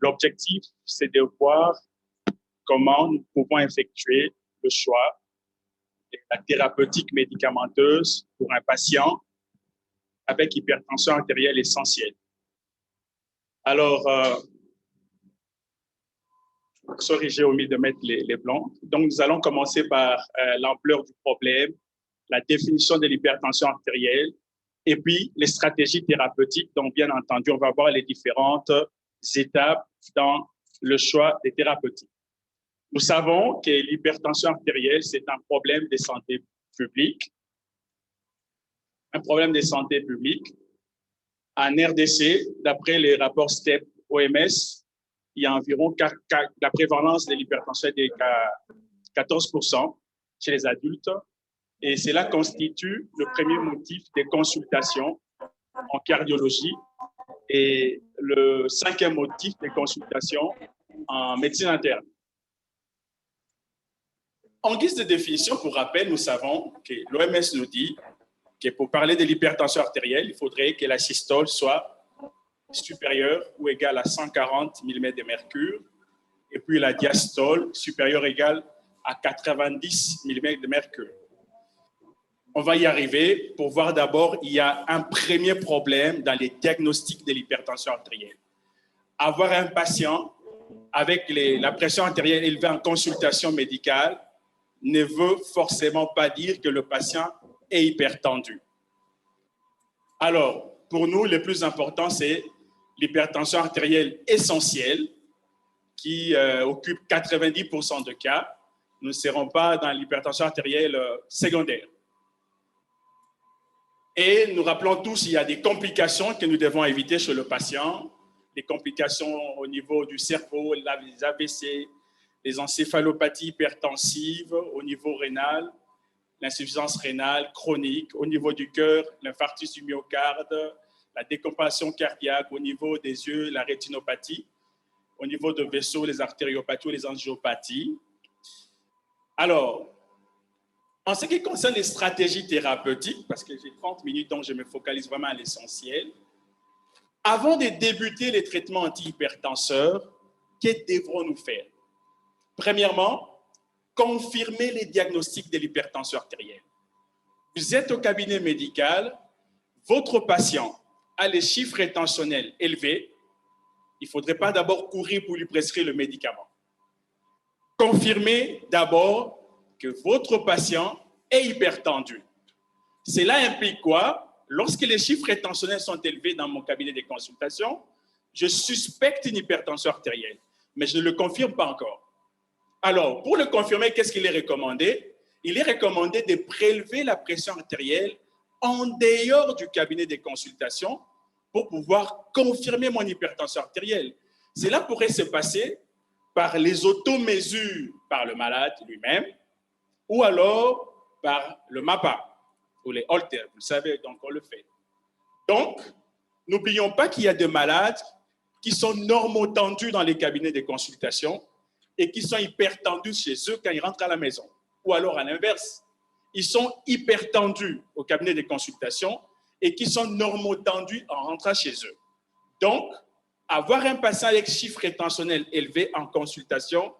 L'objectif, c'est de voir comment nous pouvons effectuer le choix de la thérapeutique médicamenteuse pour un patient avec hypertension artérielle essentielle. Alors, sorry, j'ai omis de mettre les blancs. Donc, nous allons commencer par l'ampleur du problème, la définition de l'hypertension artérielle, et puis les stratégies thérapeutiques. Donc, bien entendu, on va voir les différentes étapes dans le choix des thérapeutiques. Nous savons que l'hypertension artérielle, c'est un problème de santé publique. Un problème de santé publique. En RDC, d'après les rapports STEP OMS, il y a environ la prévalence de l'hypertension est de 14% chez les adultes. Et cela constitue le premier motif de consultation en cardiologie et le cinquième motif de consultation en médecine interne. En guise de définition, pour rappel, nous savons que l'OMS nous dit que pour parler de l'hypertension artérielle, il faudrait que la systole soit supérieure ou égale à 140 mm de mercure, et puis la diastole supérieure ou égale à 90 mm de mercure. On va y arriver. Pour voir d'abord, il y a un premier problème dans les diagnostics de l'hypertension artérielle. Avoir un patient avec la pression artérielle élevée en consultation médicale ne veut forcément pas dire que le patient est hypertendu. Alors, pour nous, le plus important, c'est l'hypertension artérielle essentielle qui occupe 90% de cas. Nous ne serons pas dans l'hypertension artérielle secondaire. Et nous rappelons tous, il y a des complications que nous devons éviter chez le patient, des complications au niveau du cerveau, les AVC, les encéphalopathies hypertensives au niveau rénal, l'insuffisance rénale chronique, au niveau du cœur, l'infarctus du myocarde, la décompensation cardiaque, au niveau des yeux, la rétinopathie, au niveau de vaisseaux, les artériopathies ou les angiopathies. Alors, en ce qui concerne les stratégies thérapeutiques, parce que j'ai 30 minutes, donc je me focalise vraiment à l'essentiel, avant de débuter les traitements antihypertenseurs, que devrons-nous faire? Premièrement, confirmer les diagnostics de l'hypertension artérielle. Vous êtes au cabinet médical, votre patient a les chiffres intentionnels élevés, il ne faudrait pas d'abord courir pour lui prescrire le médicament. Confirmez d'abord que votre patient est hypertendu. Cela implique quoi? Lorsque les chiffres intentionnels sont élevés dans mon cabinet de consultation, je suspecte une hypertension artérielle, mais je ne le confirme pas encore. Alors, pour le confirmer, qu'est-ce qu'il est recommandé? Il est recommandé de prélever la pression artérielle en dehors du cabinet de consultation pour pouvoir confirmer mon hypertension artérielle. Cela pourrait se passer par les automesures par le malade lui-même ou alors par le MAPA ou les haltères. Vous savez, donc on le fait. Donc, n'oublions pas qu'il y a des malades qui sont normotendus dans les cabinets de consultation et qui sont hypertendus chez eux quand ils rentrent à la maison. Ou alors, à l'inverse, ils sont hypertendus au cabinet de consultation et qui sont normotendus en rentrant chez eux. Donc, avoir un patient avec chiffre intentionnel élevé en consultation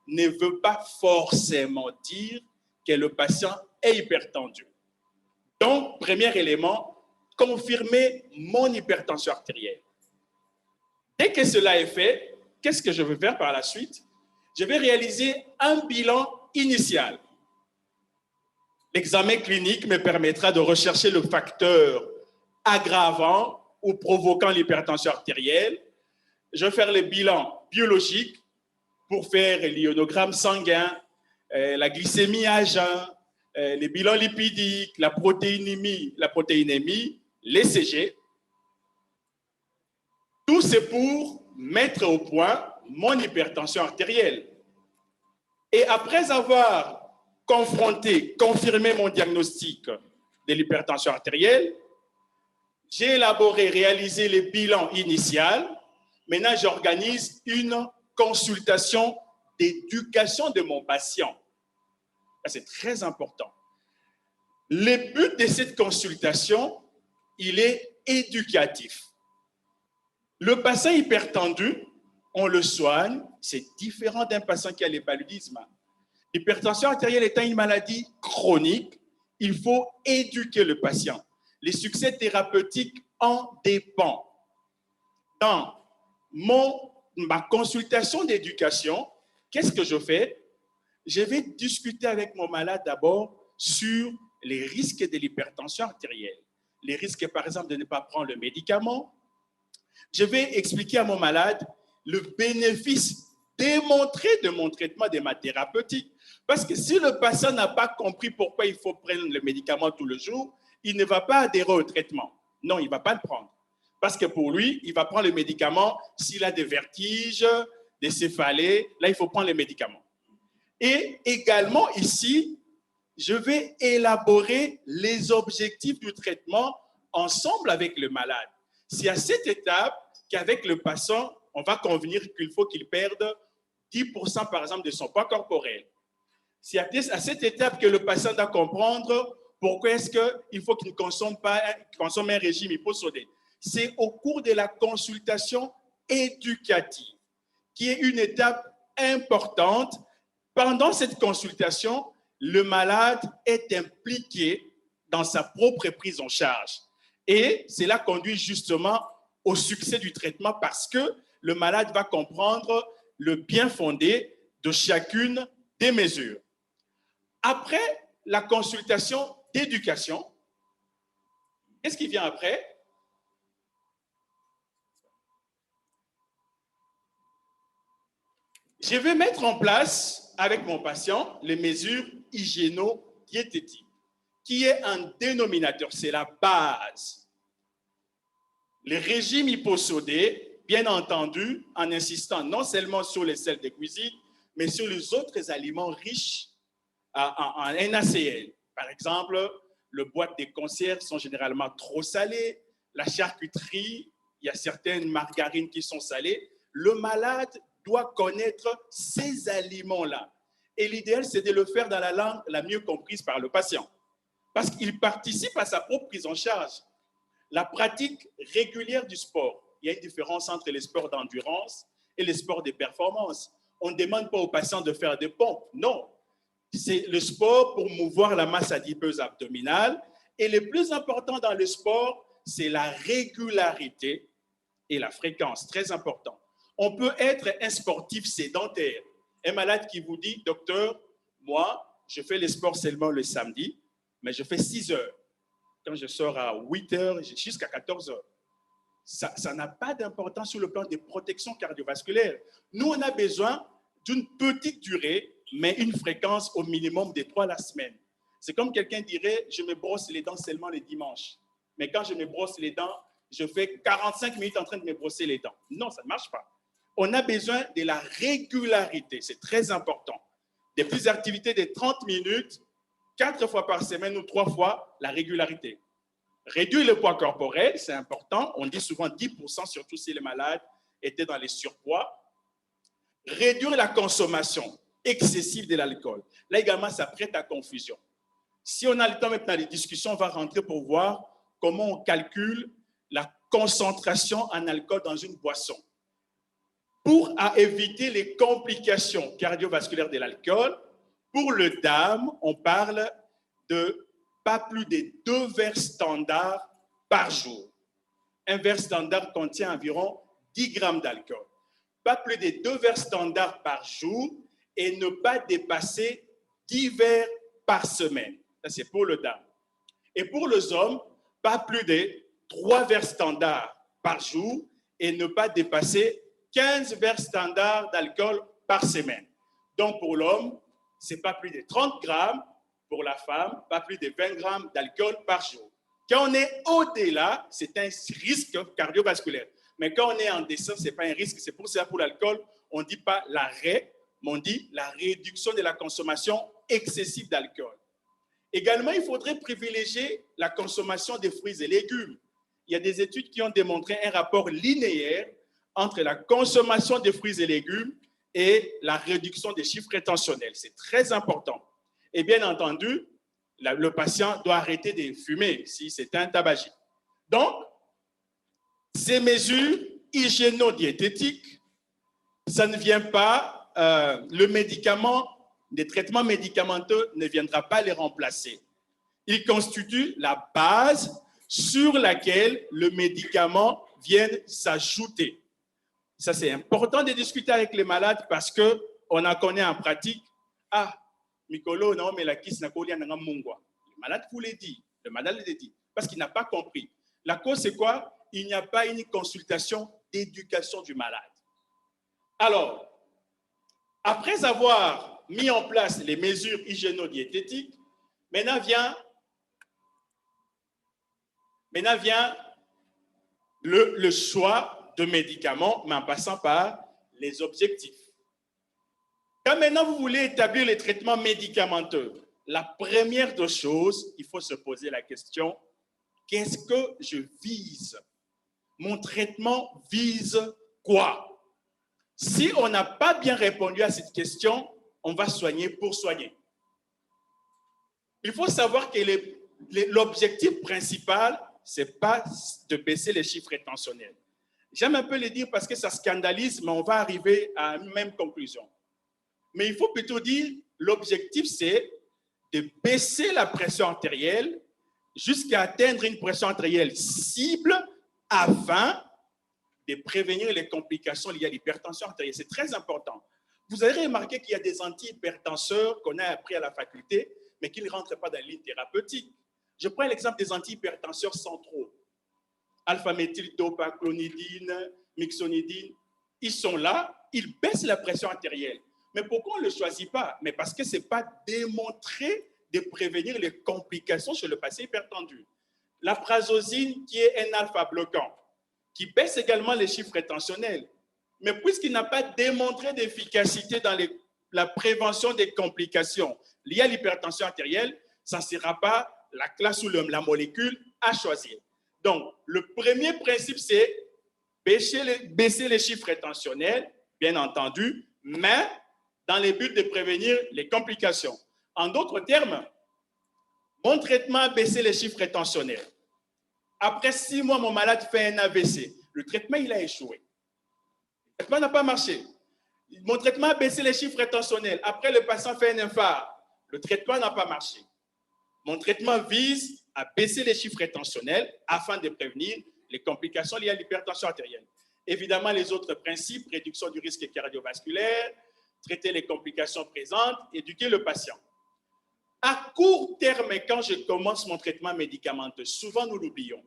ne veut pas forcément dire que le patient est hypertendu. Donc, premier élément, confirmer mon hypertension artérielle. Dès que cela est fait, qu'est-ce que je vais faire par la suite? Je vais réaliser un bilan initial. L'examen clinique me permettra de rechercher le facteur aggravant ou provoquant l'hypertension artérielle. Je vais faire le bilan biologique pour faire l'ionogramme sanguin, la glycémie à jeun, les bilans lipidiques, la protéinémie, l'ECG. Tout c'est pour mettre au point mon hypertension artérielle. Et après avoir confirmé mon diagnostic de l'hypertension artérielle, j'ai élaboré, réalisé le bilan initial. Maintenant, j'organise une consultation d'éducation de mon patient. C'est très important. Le but de cette consultation, il est éducatif. Le patient hypertendu on le soigne. C'est différent d'un patient qui a le paludisme. L'hypertension artérielle étant une maladie chronique, il faut éduquer le patient. Les succès thérapeutiques en dépendent. Dans ma consultation d'éducation, qu'est-ce que je fais? Je vais discuter avec mon malade d'abord sur les risques de l'hypertension artérielle. Les risques, par exemple, de ne pas prendre le médicament. Je vais expliquer à mon malade le bénéfice démontré de mon traitement, de ma thérapeutique. Parce que si le patient n'a pas compris pourquoi il faut prendre le médicament tout le jour, il ne va pas adhérer au traitement. Non, il ne va pas le prendre. Parce que pour lui, il va prendre le médicament s'il a des vertiges, des céphalées. Là, il faut prendre les médicaments. Et également ici, je vais élaborer les objectifs du traitement ensemble avec le malade. C'est à cette étape qu'avec le patient, on va convenir qu'il faut qu'il perde 10% par exemple de son poids corporel. C'est à cette étape que le patient doit comprendre pourquoi est-ce qu'il faut qu'il ne consomme un régime hyposodé. C'est au cours de la consultation éducative qui est une étape importante. Pendant cette consultation, le malade est impliqué dans sa propre prise en charge. Et cela conduit justement au succès du traitement parce que le malade va comprendre le bien fondé de chacune des mesures. Après la consultation d'éducation, qu'est-ce qui vient après? Je vais mettre en place avec mon patient les mesures hygiéno-diététiques, qui est un dénominateur, c'est la base. Les régimes hyposodés, bien entendu, en insistant non seulement sur les sels de cuisine, mais sur les autres aliments riches en NaCl. Par exemple, les boîtes de conserve sont généralement trop salées, la charcuterie, il y a certaines margarines qui sont salées. Le malade doit connaître ces aliments-là. Et l'idéal, c'est de le faire dans la langue la mieux comprise par le patient. Parce qu'il participe à sa propre prise en charge. La pratique régulière du sport. Il y a une différence entre les sports d'endurance et les sports de performance. On ne demande pas aux patients de faire des pompes. Non. C'est le sport pour mouvoir la masse adipeuse abdominale. Et le plus important dans le sport, c'est la régularité et la fréquence. Très important. On peut être un sportif sédentaire. Un malade qui vous dit, docteur, moi, je fais le sport seulement le samedi, mais je fais 6 heures. Quand je sors à 8 heures jusqu'à 14 heures. Ça n'a pas d'importance sur le plan des protections cardiovasculaires. Nous, on a besoin d'une petite durée, mais une fréquence au minimum de 3 la semaine. C'est comme quelqu'un dirait, je me brosse les dents seulement les dimanches. Mais quand je me brosse les dents, je fais 45 minutes en train de me brosser les dents. Non, ça ne marche pas. On a besoin de la régularité, c'est très important. Des petites activités de 30 minutes, 4 fois par semaine ou 3 fois, la régularité. Réduire le poids corporel, c'est important. On dit souvent 10%, surtout si les malades étaient dans les surpoids. Réduire la consommation excessive de l'alcool. Là également, ça prête à confusion. Si on a le temps maintenant, les discussions, on va rentrer pour voir comment on calcule la concentration en alcool dans une boisson. Pour éviter les complications cardiovasculaires de l'alcool, pour le DAM, on parle de pas plus de 2 verres standards par jour. Un verre standard contient environ 10 grammes d'alcool. Pas plus de 2 verres standards par jour et ne pas dépasser 10 verres par semaine. Ça, c'est pour le DAM. Et pour les hommes, pas plus de 3 verres standards par jour et ne pas dépasser 15 verres standards d'alcool par semaine. Donc, pour l'homme, ce n'est pas plus de 30 grammes. Pour la femme, pas plus de 20 grammes d'alcool par jour. Quand on est au-delà, c'est un risque cardiovasculaire. Mais quand on est en dessous, ce n'est pas un risque. C'est pour ça, pour l'alcool, on ne dit pas l'arrêt, mais on dit la réduction de la consommation excessive d'alcool. Également, il faudrait privilégier la consommation de fruits et légumes. Il y a des études qui ont démontré un rapport linéaire entre la consommation de fruits et légumes et la réduction des chiffres rétentionnels. C'est très important. Et bien entendu, le patient doit arrêter de fumer si c'est un tabagique. Donc, ces mesures hygiéno-diététiques ça ne vient pas, le médicament, des traitements médicamenteux ne viendra pas les remplacer. Il constitue la base sur laquelle le médicament vient s'ajouter. Ça, c'est important de discuter avec les malades parce qu'on en connaît en pratique. Ah, Mikolo, non, mais la kiss n'a pas lié à Mungwa. Le malade vous l'a dit. Le malade l'a dit. Parce qu'il n'a pas compris. La cause, c'est quoi? Il n'y a pas une consultation d'éducation du malade. Alors, après avoir mis en place les mesures hygiéno-diététiques, maintenant vient le choix de médicaments, mais en passant par les objectifs. Quand maintenant vous voulez établir les traitements médicamenteux, la première des choses, il faut se poser la question, qu'est-ce que je vise? Mon traitement vise quoi? Si on n'a pas bien répondu à cette question, on va soigner pour soigner. Il faut savoir que l'objectif principal, ce n'est pas de baisser les chiffres rétentionnels. J'aime un peu le dire parce que ça scandalise, mais on va arriver à une même conclusion. Mais il faut plutôt dire, l'objectif, c'est de baisser la pression artérielle jusqu'à atteindre une pression artérielle cible afin de prévenir les complications liées à l'hypertension artérielle. C'est très important. Vous avez remarqué qu'il y a des antihypertenseurs qu'on a appris à la faculté, mais qui ne rentrent pas dans la ligne thérapeutique. Je prends l'exemple des antihypertenseurs centraux. Alpha-méthyltopaclonidine, mixonidine, ils sont là, ils baissent la pression artérielle. Mais pourquoi on ne le choisit pas? Mais parce que ce n'est pas démontré de prévenir les complications chez le patient hypertendu. La prazosine, qui est un alpha-bloquant, qui baisse également les chiffres rétentionnels. Mais puisqu'il n'a pas démontré d'efficacité dans la prévention des complications liées à l'hypertension artérielle, ça ne sera pas la classe ou la molécule à choisir. Donc, le premier principe, c'est baisser les chiffres rétentionnels, bien entendu, mais dans le but de prévenir les complications. En d'autres termes, mon traitement a baissé les chiffres rétentionnels. Après 6 mois, mon malade fait un AVC. Le traitement, il a échoué. Le traitement n'a pas marché. Mon traitement a baissé les chiffres rétentionnels. Après, le patient fait un infarct. Le traitement n'a pas marché. Mon traitement vise à baisser les chiffres rétentionnels afin de prévenir les complications liées à l'hypertension artérielle. Évidemment, les autres principes, réduction du risque cardiovasculaire, traiter les complications présentes, éduquer le patient. À court terme, quand je commence mon traitement médicamenteux, souvent nous l'oublions,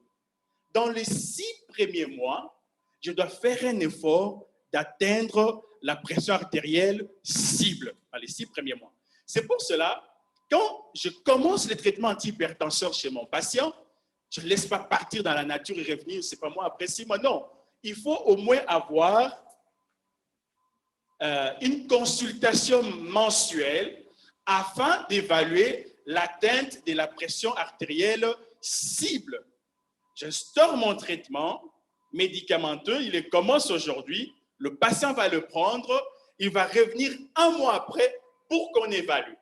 dans les 6 premiers mois, je dois faire un effort d'atteindre la pression artérielle cible dans les 6 premiers mois. C'est pour cela, quand je commence les traitements antihypertenseurs chez mon patient, je ne laisse pas partir dans la nature et revenir, c'est pas moi, après 6 mois. Non, il faut au moins avoir une consultation mensuelle afin d'évaluer l'atteinte de la pression artérielle cible. J'instaure mon traitement médicamenteux, il commence aujourd'hui, le patient va le prendre, il va revenir 1 mois après pour qu'on évalue.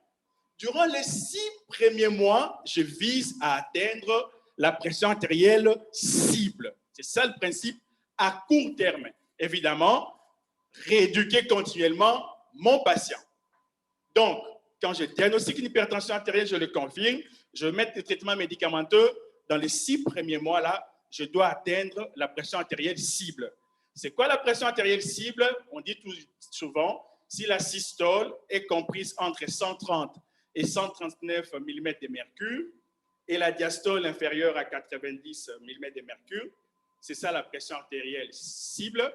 Durant les 6 premiers mois, je vise à atteindre la pression artérielle cible. C'est ça le principe à court terme. Évidemment, rééduquer continuellement mon patient. Donc, quand je diagnostique une hypertension artérielle, je le confirme, je vais mettre des traitements médicamenteux. Dans les 6 premiers mois, là, je dois atteindre la pression artérielle cible. C'est quoi la pression artérielle cible? On dit tout souvent, si la systole est comprise entre 130 et 139 mm de mercure, et la diastole inférieure à 90 mm de mercure, c'est ça la pression artérielle cible.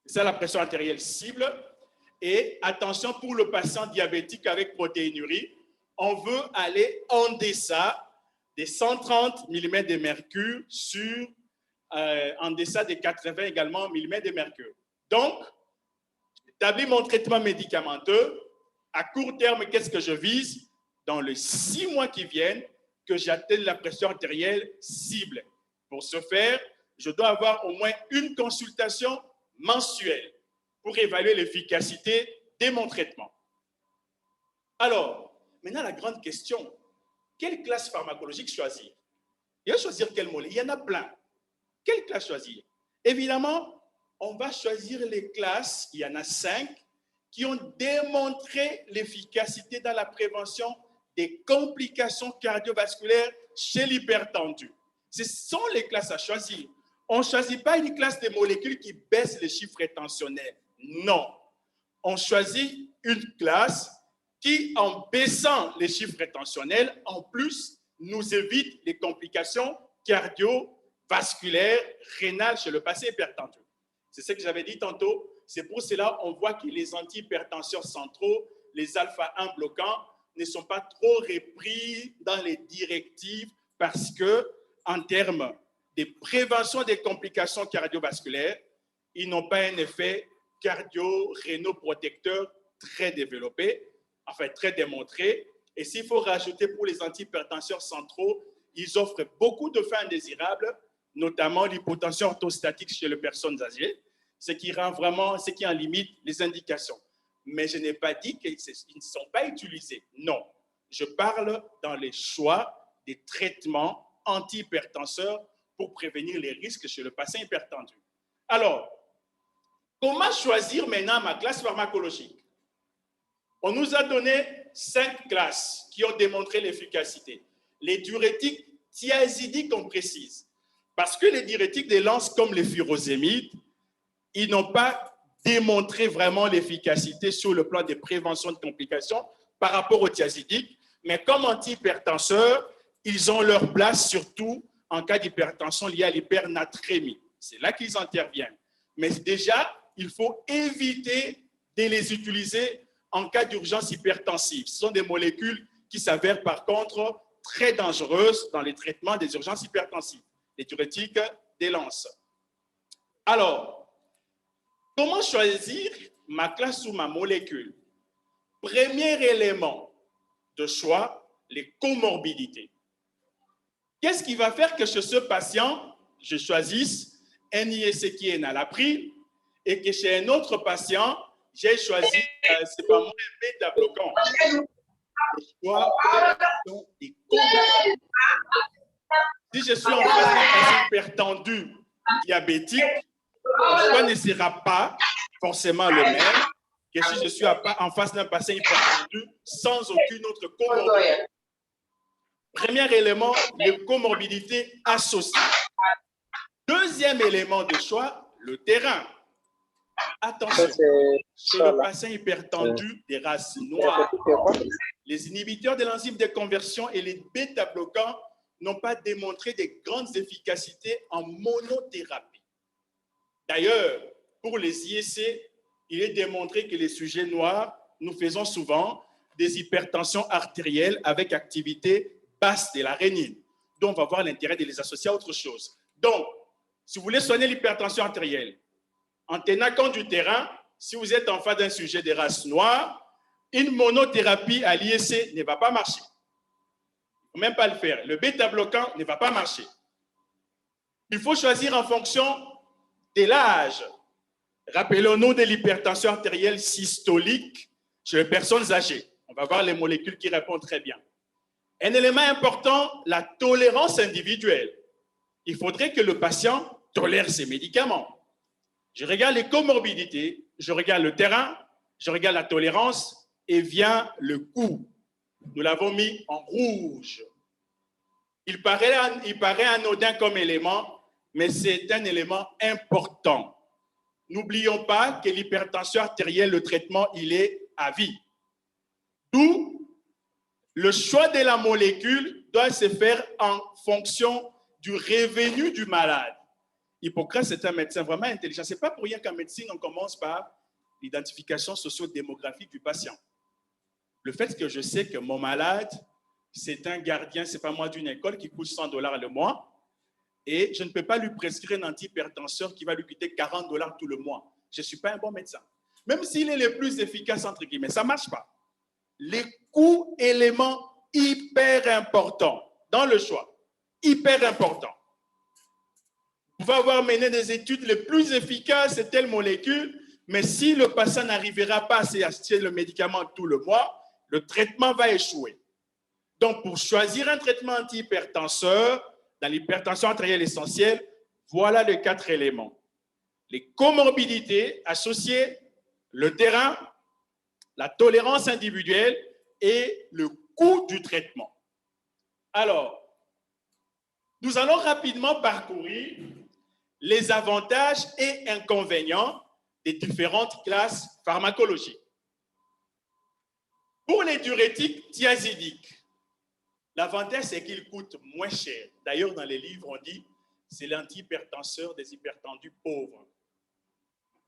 C'est ça la pression artérielle cible. Et attention pour le patient diabétique avec protéinurie, on veut aller en deçà des 130 mm de mercure en deçà des 80 également mm de mercure. Donc, j'établis mon traitement médicamenteux. À court terme, qu'est-ce que je vise? Dans les 6 mois qui viennent, que j'atteigne la pression artérielle cible. Pour ce faire, je dois avoir au moins une consultation mensuelle pour évaluer l'efficacité de mon traitement. Alors, maintenant la grande question, quelle classe pharmacologique choisir? Et à choisir quelle molécule? Il y en a plein. Quelle classe choisir? Évidemment, on va choisir les classes, il y en a 5, qui ont démontré l'efficacité dans la prévention des complications cardiovasculaires chez l'hypertendu. Ce sont les classes à choisir. On ne choisit pas une classe de molécules qui baisse les chiffres rétentionnels. Non. On choisit une classe qui, en baissant les chiffres rétentionnels, en plus, nous évite les complications cardiovasculaires, rénales chez le patient hypertendu. C'est ce que j'avais dit tantôt. C'est pour cela qu'on voit que les antihypertenseurs centraux, les alpha-1 bloquants, ne sont pas trop repris dans les directives parce que, en termes de prévention des complications cardiovasculaires, ils n'ont pas un effet cardio-rénoprotecteur très développé, enfin très démontré. Et s'il faut rajouter pour les antihypertenseurs centraux, ils offrent beaucoup de fins indésirables, notamment l'hypotension orthostatique chez les personnes âgées, ce qui en limite les indications. Mais je n'ai pas dit qu'ils ne sont pas utilisés. Non, je parle dans les choix des traitements antihypertenseurs pour prévenir les risques chez le patient hypertendu. Alors, comment choisir maintenant ma classe pharmacologique? On nous a donné 5 classes qui ont démontré l'efficacité. Les diurétiques thiazidiques, on précise, parce que les diurétiques des lances comme les furosémides, ils n'ont pas démontré vraiment l'efficacité sur le plan des préventions de complications par rapport aux thiazidiques, mais comme antihypertenseurs, ils ont leur place surtout en cas d'hypertension liée à l'hypernatrémie. C'est là qu'ils interviennent. Mais déjà, il faut éviter de les utiliser en cas d'urgence hypertensive. Ce sont des molécules qui s'avèrent par contre très dangereuses dans les traitements des urgences hypertensives, les diurétiques des lances. Alors, comment choisir ma classe ou ma molécule? Premier élément de choix, les comorbidités. Qu'est-ce qui va faire que chez ce patient, je choisisse un IEC qui est enalapril et que chez un autre patient, j'ai choisi, c'est pas moi, un bêta-bloquant. Si je suis en face d'un patient hypertendu diabétique, le choix ne sera pas forcément le même que si je suis en face d'un patient hypertendu sans aucune autre comorbidité. Premier élément, les comorbidités associées. Deuxième élément de choix, le terrain. Attention, chez le patient hypertendu des races noires, les inhibiteurs de l'enzyme de conversion et les bêta-bloquants n'ont pas démontré de grandes efficacités en monothérapie. D'ailleurs, pour les IEC, il est démontré que les sujets noirs, nous faisons souvent des hypertensions artérielles avec activité basse de la rénine. Donc, on va voir l'intérêt de les associer à autre chose. Donc, si vous voulez soigner l'hypertension artérielle, en tenant compte du terrain, si vous êtes en face d'un sujet de race noire, une monothérapie à l'IEC ne va pas marcher. Il ne faut même pas le faire. Le bêta-bloquant ne va pas marcher. Il faut choisir en fonction de l'âge. Rappelons-nous de l'hypertension artérielle systolique chez les personnes âgées. On va voir les molécules qui répondent très bien. Un élément important, la tolérance individuelle. Il faudrait que le patient tolère ses médicaments. Je regarde les comorbidités, je regarde le terrain, je regarde la tolérance et vient le coût. Nous l'avons mis en rouge. Il paraît anodin comme élément, mais c'est un élément important. N'oublions pas que l'hypertension artérielle, le traitement, il est à vie. D'où le choix de la molécule doit se faire en fonction du revenu du malade. Hippocrate, c'est un médecin vraiment intelligent. Ce n'est pas pour rien qu'en médecine, on commence par l'identification socio-démographique du patient. Le fait que je sais que mon malade, c'est un gardien, ce n'est pas moi, d'une école qui coûte $100 le mois, et je ne peux pas lui prescrire un antihypertenseur qui va lui coûter $40 tout le mois. Je ne suis pas un bon médecin. Même s'il est le plus efficace, entre guillemets, ça ne marche pas. Les coûts, éléments hyper importants dans le choix, hyper importants. Vous pouvez avoir mené des études les plus efficaces de telle molécule, mais si le patient n'arrivera pas à acheter le médicament tout le mois, le traitement va échouer. Donc, pour choisir un traitement antihypertenseur dans l'hypertension artérielle essentielle, voilà les 4 éléments. les comorbidités associées, le terrain, la tolérance individuelle et le coût du traitement. Alors, nous allons rapidement parcourir les avantages et inconvénients des différentes classes pharmacologiques. Pour les diurétiques thiazidiques, l'avantage, c'est qu'ils coûtent moins cher. D'ailleurs, dans les livres, on dit c'est l'antihypertenseur des hypertendus pauvres.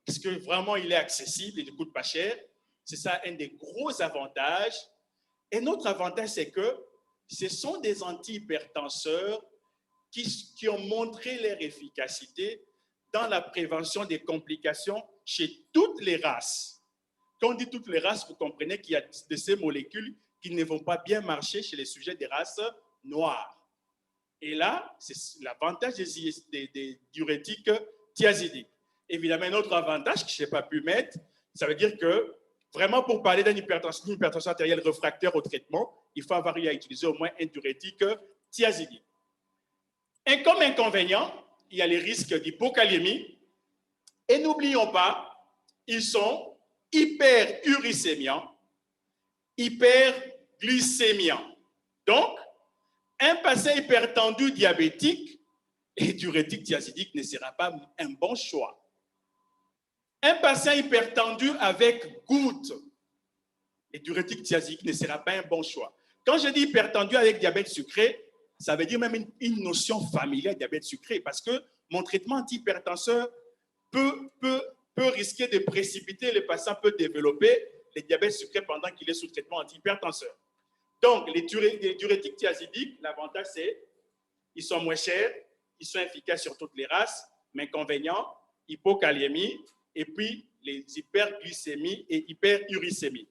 Parce que vraiment, il est accessible, il ne coûte pas cher. C'est ça un des gros avantages. Et notre avantage, c'est que ce sont des antihypertenseurs qui ont montré leur efficacité dans la prévention des complications chez toutes les races. Quand on dit toutes les races, vous comprenez qu'il y a de ces molécules qui ne vont pas bien marcher chez les sujets des races noires. Et là, c'est l'avantage des diurétiques thiazidiques. Évidemment, un autre avantage que je n'ai pas pu mettre, ça veut dire que vraiment pour parler d'une hypertension artérielle réfractaire au traitement, il faut avoir eu à utiliser au moins un diurétique thiazidique. Et comme inconvénient, il y a les risques d'hypokaliémie. Et n'oublions pas, ils sont hyperuricémiants, hyperglycémiants. Donc, un patient hypertendu diabétique et diurétique thiazidique ne sera pas un bon choix. Un patient hypertendu avec goutte et diurétique thiazidique ne sera pas un bon choix. Quand je dis hypertendu avec diabète sucré, ça veut dire même une notion familière de diabète sucré, parce que mon traitement antihypertenseur peut risquer de précipiter, le patient peut développer le diabète sucré pendant qu'il est sous traitement antihypertenseur. Donc, les diurétiques thiazidiques, l'avantage c'est qu'ils sont moins chers, ils sont efficaces sur toutes les races, mais inconvénient, hypokaliémie, et puis les hyperglycémies et hyperuricémies.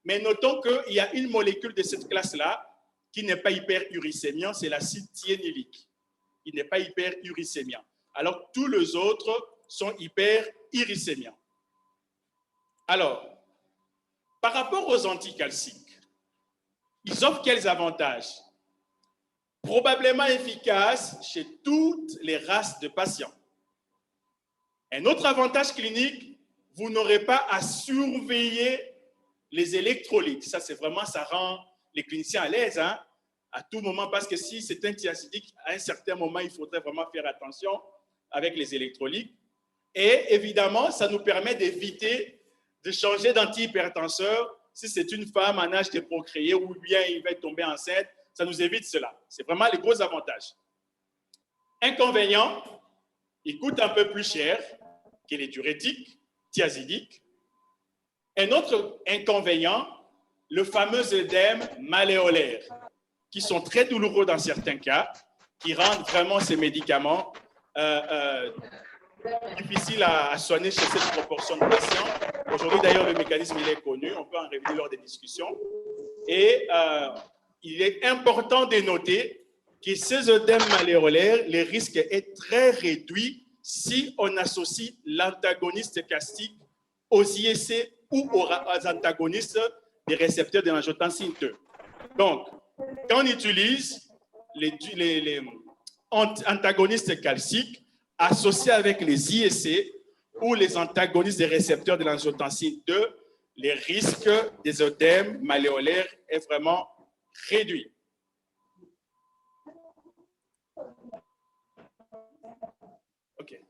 Mais notons qu'il y a une molécule de cette classe-là qui n'est pas hyperuricémiant, c'est l'acide thiénilylique. Il n'est pas hyperuricémiant. Alors, tous les autres sont hyperuricémiants. Alors, par rapport aux anticalciques, ils offrent quels avantages? Probablement efficaces chez toutes les races de patients. Un autre avantage clinique, vous n'aurez pas à surveiller les électrolytes. Ça, c'est vraiment, ça rend les cliniciens à l'aise, hein, à tout moment, parce que si c'est un thiazidique, à un certain moment, il faudrait vraiment faire attention avec les électrolytes. Et évidemment, ça nous permet d'éviter de changer d'antihypertenseur si c'est une femme en âge de procréer ou bien il va tomber enceinte. Ça nous évite cela. C'est vraiment les gros avantages. Inconvénient, il coûte un peu plus cher que les diurétiques thiazidiques. Un autre inconvénient, le fameux œdème malléolaire, qui sont très douloureux dans certains cas, qui rendent vraiment ces médicaments difficiles à soigner chez cette proportion de patients. Aujourd'hui, d'ailleurs, le mécanisme il est connu, on peut en revenir lors des discussions. Et il est important de noter que ces œdèmes malléolaires, le risque est très réduit si on associe l'antagoniste castique aux IEC ou aux antagonistes des récepteurs de l'angiotensine 2. Donc, quand on utilise les antagonistes calciques associés avec les IEC ou les antagonistes des récepteurs de l'angiotensine 2, les risques des œdèmes malléolaires est vraiment réduit. OK.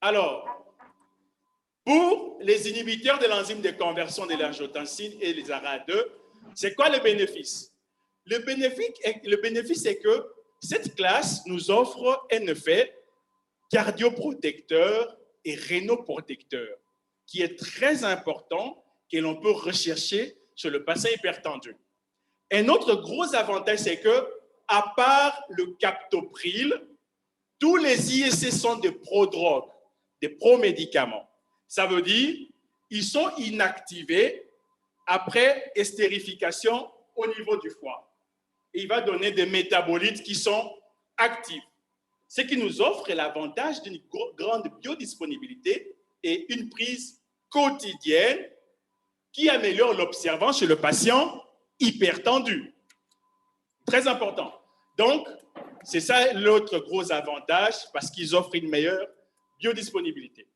Alors, pour les inhibiteurs de l'enzyme de conversion de l'angiotensine et les ARA2, c'est quoi le bénéfice? Le bénéfice est que cette classe nous offre un effet cardioprotecteur et rénoprotecteur qui est très important que l'on peut rechercher chez le patient hypertendu. Un autre gros avantage, c'est que, à part le captopril, tous les IEC sont des prodrogues, des promédicaments. Ça veut dire qu'ils sont inactivés après estérification au niveau du foie. Et il va donner des métabolites qui sont actifs. Ce qui nous offre l'avantage d'une grande biodisponibilité et une prise quotidienne qui améliore l'observance chez le patient hypertendu. Très important. Donc, c'est ça l'autre gros avantage parce qu'ils offrent une meilleure biodisponibilité.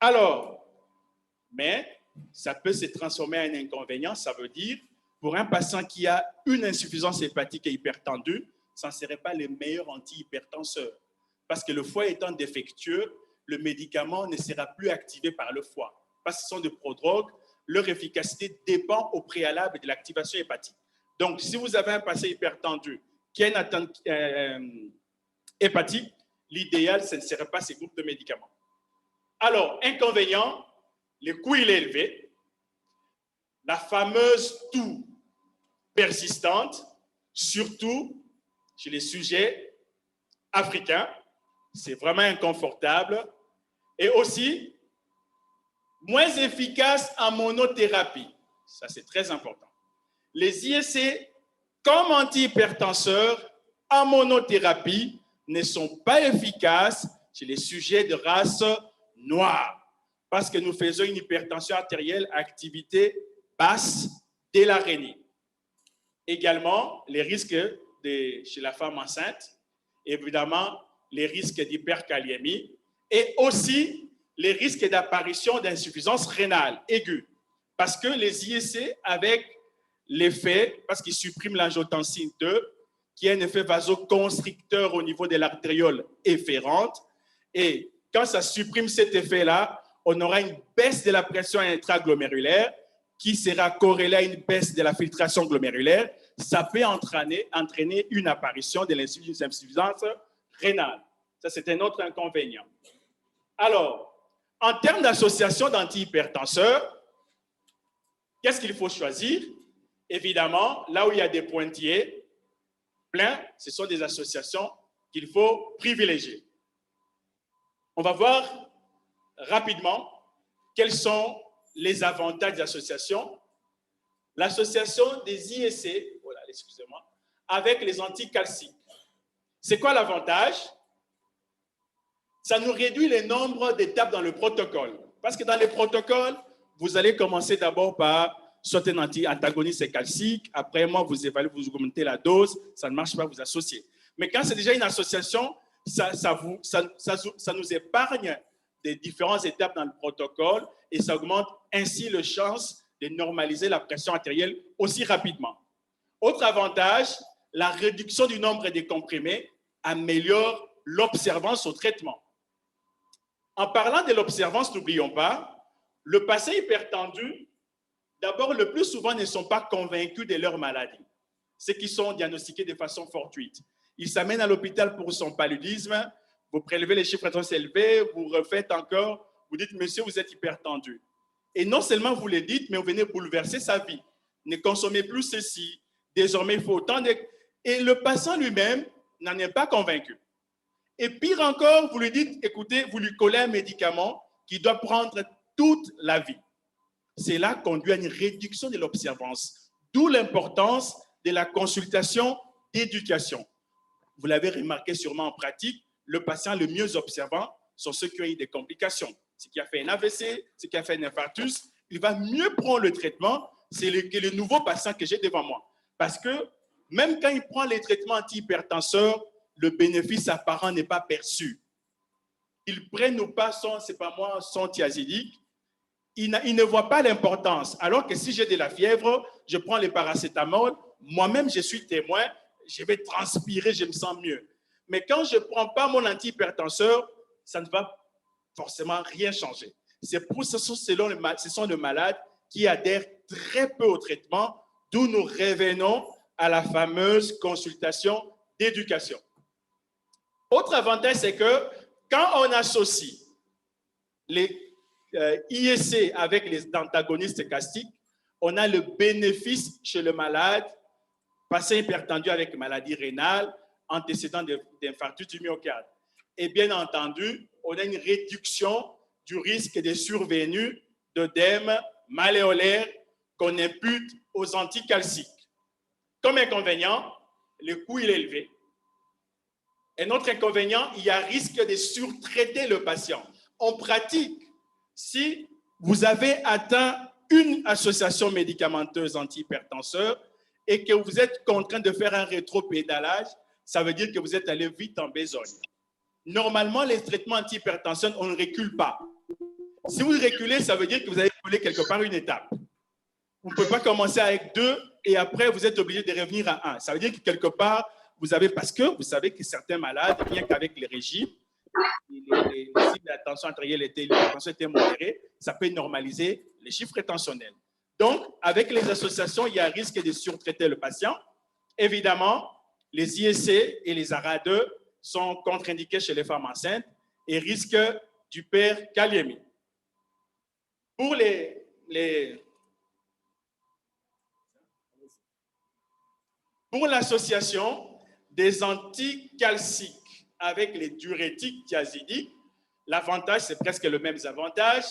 Alors, mais ça peut se transformer en un inconvénient. Ça veut dire, pour un patient qui a une insuffisance hépatique et hypertendue, ça ne serait pas le meilleur antihypertenseur. Parce que le foie étant défectueux, le médicament ne sera plus activé par le foie. Parce que ce sont des prodrogues, leur efficacité dépend au préalable de l'activation hépatique. Donc, si vous avez un patient hypertendu qui a une atteinte hépatique, l'idéal, ce ne serait pas ces groupes de médicaments. Alors, inconvénient, le coût il est élevé, la fameuse toux persistante, surtout chez les sujets africains, c'est vraiment inconfortable, et aussi moins efficace en monothérapie. Ça, c'est très important. Les IEC, comme antihypertenseurs, en monothérapie, ne sont pas efficaces chez les sujets de race noire, parce que nous faisons une hypertension artérielle à activité basse dès l'arénie. Également, les risques chez la femme enceinte, évidemment, les risques d'hyperkaliémie et aussi les risques d'apparition d'insuffisance rénale aiguë. Parce que les IEC, avec l'effet, parce qu'ils suppriment l'angiotensine 2, qui a un effet vasoconstricteur au niveau de l'artériole efférente, et quand ça supprime cet effet-là, on aura une baisse de la pression intraglomérulaire qui sera corrélée à une baisse de la filtration glomérulaire. Ça peut entraîner une apparition de l'insuffisance rénale. Ça, c'est un autre inconvénient. Alors, en termes d'association d'antihypertenseurs, qu'est-ce qu'il faut choisir? Évidemment, là où il y a des pointillés pleins, ce sont des associations qu'il faut privilégier. On va voir rapidement quels sont les avantages d'association. L'association des IEC, voilà, excusez-moi, avec les anticalciques. C'est quoi l'avantage? Ça nous réduit le nombre d'étapes dans le protocole. Parce que dans les protocoles, vous allez commencer d'abord par soit un antagoniste calcique, après moi, vous évaluez, vous augmentez la dose, ça ne marche pas, vous associez. Mais quand c'est déjà une association, ça nous épargne des différentes étapes dans le protocole et ça augmente ainsi les chances de normaliser la pression artérielle aussi rapidement. Autre avantage, la réduction du nombre des comprimés améliore l'observance au traitement. En parlant de l'observance, n'oublions pas, le patient hypertendu, d'abord, le plus souvent, ne sont pas convaincus de leur maladie. Ceux qui sont diagnostiqués de façon fortuite. Ils s'amènent à l'hôpital pour son paludisme, vous prélevez les chiffres très élevés, vous refaites encore, vous dites, monsieur, vous êtes hypertendu. Et non seulement vous le dites, mais vous venez bouleverser sa vie. Ne consommez plus ceci, désormais il faut autant de... Et le patient lui-même n'en est pas convaincu. Et pire encore, vous lui dites, écoutez, vous lui collez un médicament qui doit prendre toute la vie. Cela conduit à une réduction de l'observance, d'où l'importance de la consultation d'éducation. Vous l'avez remarqué sûrement en pratique, le patient le mieux observant sont ceux qui ont eu des complications. Ce qui a fait un AVC, ce qui a fait un infarctus, il va mieux prendre le traitement, c'est le nouveau patient que j'ai devant moi. Parce que même quand il prend les traitements antihypertenseurs, le bénéfice apparent n'est pas perçu. Ils prennent ou pas son thiazidique, il ne voit pas l'importance. Alors que si j'ai de la fièvre, je prends le paracétamol, moi-même je suis témoin, je vais transpirer, je me sens mieux. Mais quand je ne prends pas mon antihypertenseur, ça ne va forcément rien changer. C'est pour ce sont les malades qui adhèrent très peu au traitement, d'où nous revenons à la fameuse consultation d'éducation. Autre avantage, c'est que quand on associe les IEC avec les antagonistes calciques, on a le bénéfice chez le malade, patient hypertendu avec maladie rénale, antécédent d'infarctus du myocarde. Et bien entendu, on a une réduction du risque de survenue d'œdème malléolaire qu'on impute aux anticalciques. Comme inconvénient, le coût est élevé. Un autre inconvénient, il y a risque de surtraiter le patient. En pratique, si vous avez atteint une association médicamenteuse antihypertenseur et que vous êtes contraint de faire un rétropédalage, ça veut dire que vous êtes allé vite en besogne. Normalement, les traitements antihypertenseurs, on ne recule pas. Si vous reculez, ça veut dire que vous avez reculé quelque part une étape. Vous ne pouvez pas commencer avec 2 et après, vous êtes obligé de revenir à 1. Ça veut dire que quelque part, vous avez, parce que vous savez que certains malades, bien qu'avec les régimes, les cibles d'attention artérielle étaient modérées, ça peut normaliser les chiffres tensionnels. Donc, avec les associations, il y a un risque de surtraiter le patient. Évidemment, les IEC et les ARA2 sont contre-indiqués chez les femmes enceintes et risquent d'hyperkaliémie. Pour Pour l'association des anticalciques avec les diurétiques thiazidiques, l'avantage, c'est presque le même avantage.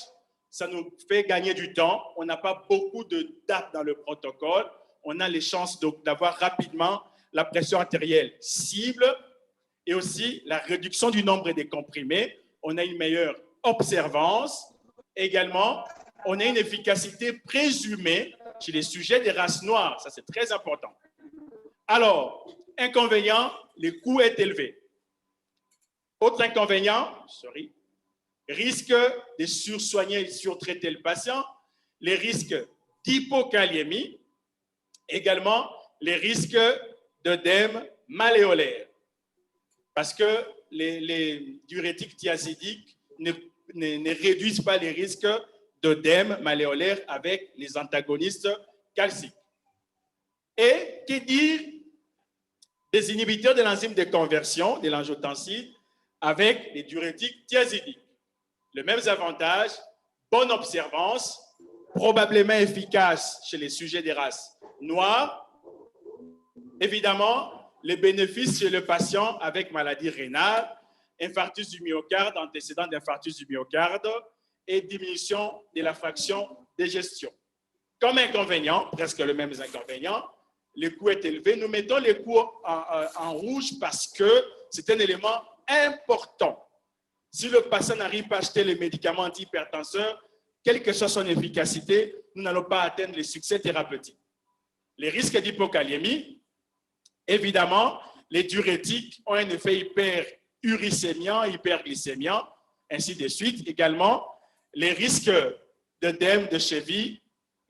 Ça nous fait gagner du temps. On n'a pas beaucoup de dates dans le protocole. On a les chances d'avoir rapidement la pression artérielle cible et aussi la réduction du nombre des comprimés. On a une meilleure observance. Également, on a une efficacité présumée chez les sujets des races noires. Ça, c'est très important. Alors, inconvénient, le coût est élevé. Autre inconvénient, risque de sursoigner et surtraiter le patient, les risques d'hypokaliémie, également les risques d'œdème malléolaire. Parce que les diurétiques thiazidiques ne réduisent pas les risques d'œdème malléolaire avec les antagonistes calciques. Et que dire des inhibiteurs de l'enzyme de conversion, de l'angiotensine, avec les diurétiques thiazidiques? Les mêmes avantages, bonne observance, probablement efficace chez les sujets des races noires. Évidemment, les bénéfices chez le patient avec maladie rénale, infarctus du myocarde, antécédent d'infarctus du myocarde et diminution de la fraction d'égestion. Comme inconvénient, presque le même inconvénient, le coût est élevé. Nous mettons les coûts en rouge parce que c'est un élément important. Si le patient n'arrive pas à acheter les médicaments antihypertenseurs, quelle que soit son efficacité, nous n'allons pas atteindre les succès thérapeutiques. Les risques d'hypokaliémie, évidemment, les diurétiques ont un effet hyperuricémiant, hyperglycémiant, ainsi de suite. Également, les risques d'œdème de cheville,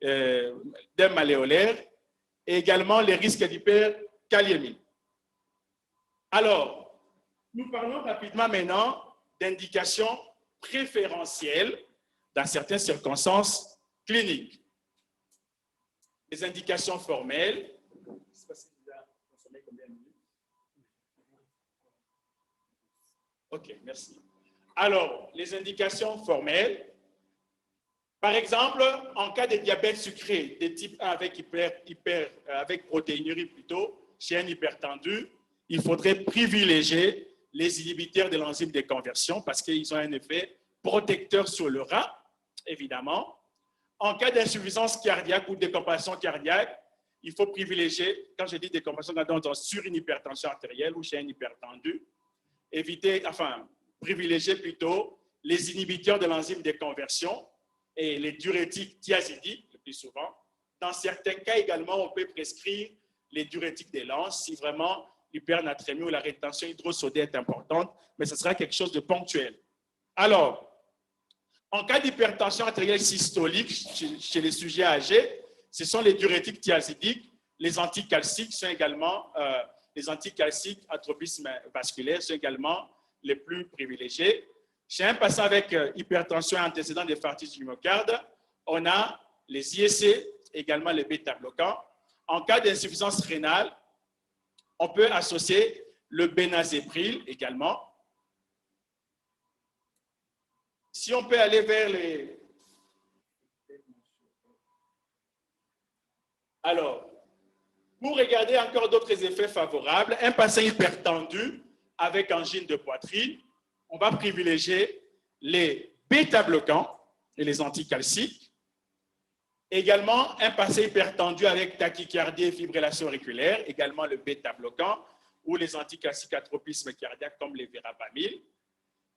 d'œdème malléolaire, et également les risques d'hyperkaliémie. Alors, nous parlons rapidement maintenant d'indications préférentielles dans certaines circonstances cliniques. Les indications formelles. OK, merci. Alors, les indications formelles. Par exemple, en cas de diabète sucré de type 1 avec protéinurie plutôt, chez un hypertendu, il faudrait privilégier les inhibiteurs de l'enzyme de conversion parce qu'ils ont un effet protecteur sur le rein, évidemment. En cas d'insuffisance cardiaque ou de décompensation cardiaque, il faut privilégier, quand je dis décompensation cardiaque, sur une hypertension artérielle ou chez un hypertendu, privilégier plutôt les inhibiteurs de l'enzyme de conversion et les diurétiques thiazidiques, le plus souvent. Dans certains cas également, on peut prescrire les diurétiques des lances si vraiment l'hypernatrémie ou la rétention hydrosodée est importante, mais ce sera quelque chose de ponctuel. Alors, en cas d'hypertension artérielle systolique chez les sujets âgés, ce sont les diurétiques thiazidiques, les anticalciques sont également, les anticalciques à tropisme vasculaire sont également les plus privilégiés. Chez un patient avec hypertension et antécédent d'infarctus du myocarde, on a les IEC, également les bêta-bloquants. En cas d'insuffisance rénale, on peut associer le bénazéprile également. Si on peut aller vers les... Alors, pour regarder encore d'autres effets favorables, un patient hypertendu avec angine de poitrine, on va privilégier les bêta-bloquants et les anticalciques. Également, un patient hypertendu avec tachycardie et fibrillation auriculaire, également le bêta-bloquant ou les anticalciques à tropisme cardiaque comme les verapamil.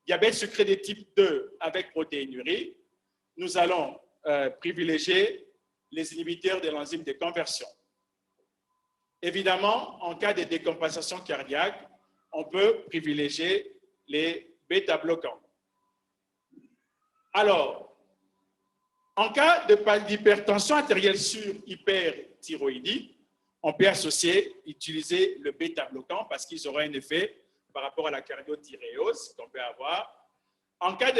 Diabète sucré de type 2 avec protéinurie, nous allons privilégier les inhibiteurs de l'enzyme de conversion. Évidemment, en cas de décompensation cardiaque, on peut privilégier les bêta-bloquants. Alors, En cas d'hypertension artérielle sur hyperthyroïdie, on peut utiliser le bêta-bloquant parce qu'ils auront un effet par rapport à la cardiothyréose qu'on peut avoir. En cas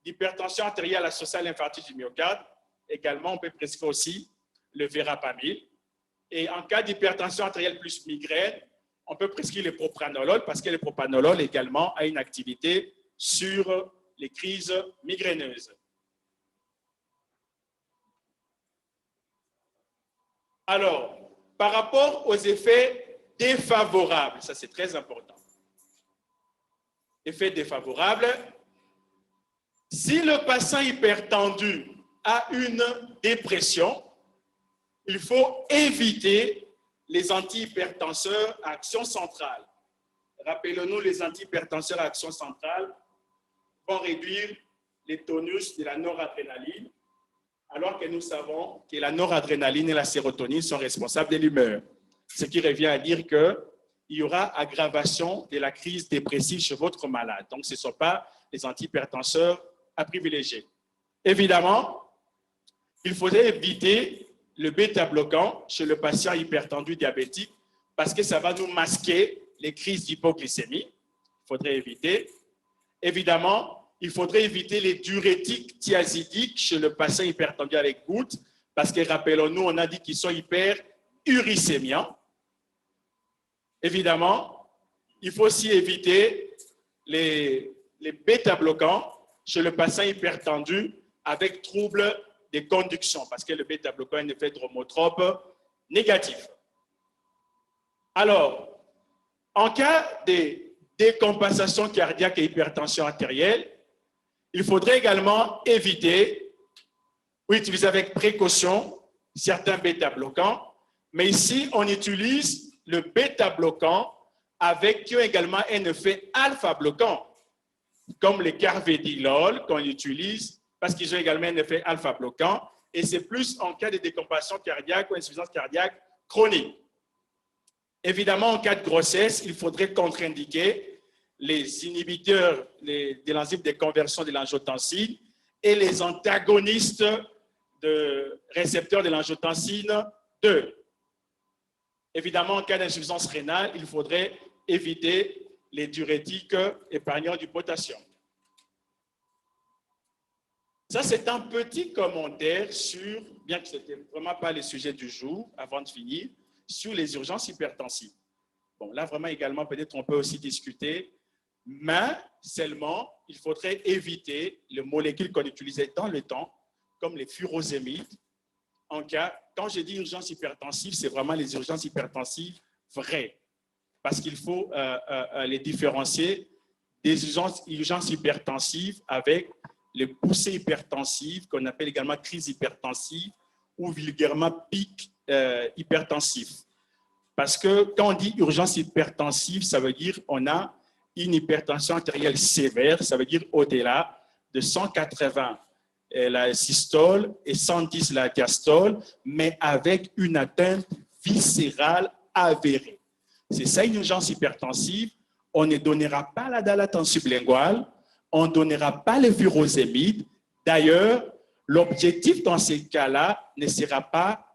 d'hypertension artérielle associée à l'infarctus du myocarde, également, on peut prescrire aussi le verapamil. Et en cas d'hypertension artérielle plus migraine, on peut prescrire le propranolol parce que le propranolol également a une activité sur les crises migraineuses. Alors, par rapport aux effets défavorables, ça c'est très important. Effets défavorables, si le patient hypertendu a une dépression, il faut éviter les antihypertenseurs à action centrale. Rappelons-nous, les antihypertenseurs à action centrale vont réduire les tonus de la noradrénaline, alors que nous savons que la noradrénaline et la sérotonine sont responsables de l'humeur. Ce qui revient à dire qu'il y aura aggravation de la crise dépressive chez votre malade. Donc, ce ne sont pas les antihypertenseurs à privilégier. Évidemment, il faudrait éviter le bêta-bloquant chez le patient hypertendu diabétique parce que ça va nous masquer les crises d'hypoglycémie. Il faudrait éviter. Évidemment, il faudrait éviter les diurétiques thiazidiques chez le patient hypertendu avec gouttes parce que, rappelons-nous, on a dit qu'ils sont hyperuricémiants. Évidemment, il faut aussi éviter les bêta-bloquants chez le patient hypertendu avec troubles de conduction parce que le bêta-bloquant a un effet dromotrope négatif. Alors, en cas de décompensation cardiaque et hypertension artérielle, il faudrait également éviter ou utiliser avec précaution certains bêta-bloquants, mais ici, on utilise le bêta-bloquant qui ont également un effet alpha-bloquant, comme les carvedilol qu'on utilise parce qu'ils ont également un effet alpha-bloquant, et c'est plus en cas de décompensation cardiaque ou insuffisance cardiaque chronique. Évidemment, en cas de grossesse, il faudrait contre-indiquer les inhibiteurs de l'enzyme de conversion de l'angiotensine et les antagonistes de récepteurs de l'angiotensine 2. Évidemment, en cas d'insuffisance rénale, il faudrait éviter les diurétiques épargnants du potassium. Ça, c'est un petit commentaire sur, bien que ce n'était vraiment pas le sujet du jour, avant de finir, sur les urgences hypertensives. Bon, là, vraiment, également, peut-être on peut aussi discuter, mais seulement, il faudrait éviter les molécules qu'on utilisait dans le temps, comme les furosémides. En cas, quand je dis urgence hypertensive, c'est vraiment les urgences hypertensives vraies, parce qu'il faut les différencier des urgences hypertensives avec les poussées hypertensives, qu'on appelle également crise hypertensive ou vulgairement pic hypertensif. Parce que quand on dit urgence hypertensive, ça veut dire qu'on a une hypertension artérielle sévère, ça veut dire au-delà de 180 la systole et 110 la diastole, mais avec une atteinte viscérale avérée. C'est ça une urgence hypertensive. On ne donnera pas la dilatation sublinguale, on ne donnera pas les furosémides. D'ailleurs, l'objectif dans ces cas-là ne sera pas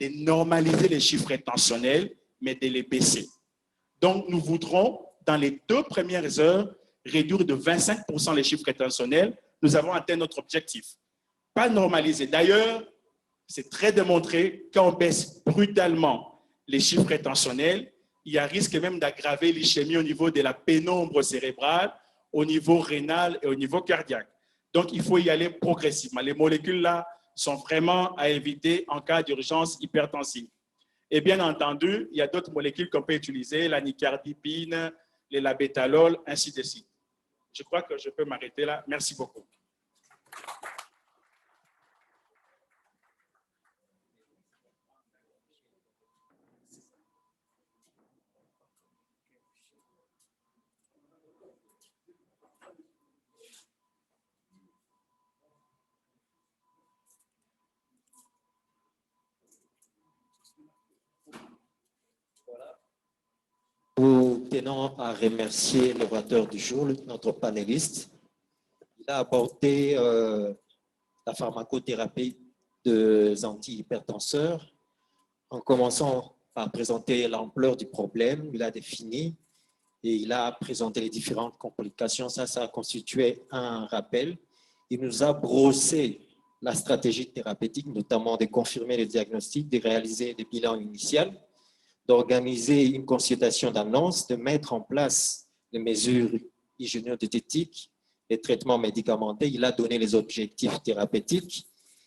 de normaliser les chiffres intentionnels, mais de les baisser. Donc, nous voudrons, dans les 2 premières heures, réduire de 25% les chiffres intentionnels. Nous avons atteint notre objectif. Pas normaliser. D'ailleurs, c'est très démontré, quand on baisse brutalement les chiffres intentionnels, il y a risque même d'aggraver l'ischémie au niveau de la pénombre cérébrale, au niveau rénal et au niveau cardiaque. Donc, il faut y aller progressivement. Les molécules-là sont vraiment à éviter en cas d'urgence hypertensive. Et bien entendu, il y a d'autres molécules qu'on peut utiliser, la nicardipine, les labétalol, ainsi de suite. Je crois que je peux m'arrêter là. Merci beaucoup. Nous tenons à remercier l'orateur du jour, notre panéliste. Il a apporté la pharmacothérapie des antihypertenseurs, en commençant par présenter l'ampleur du problème. Il a défini et il a présenté les différentes complications. Ça a constitué un rappel. Il nous a brossé la stratégie thérapeutique, notamment de confirmer le diagnostic, de réaliser des bilans initiaux, d'organiser une consultation d'annonce, de mettre en place les mesures hygiéno-diététiques, les traitements médicamenteux. Il a donné les objectifs thérapeutiques.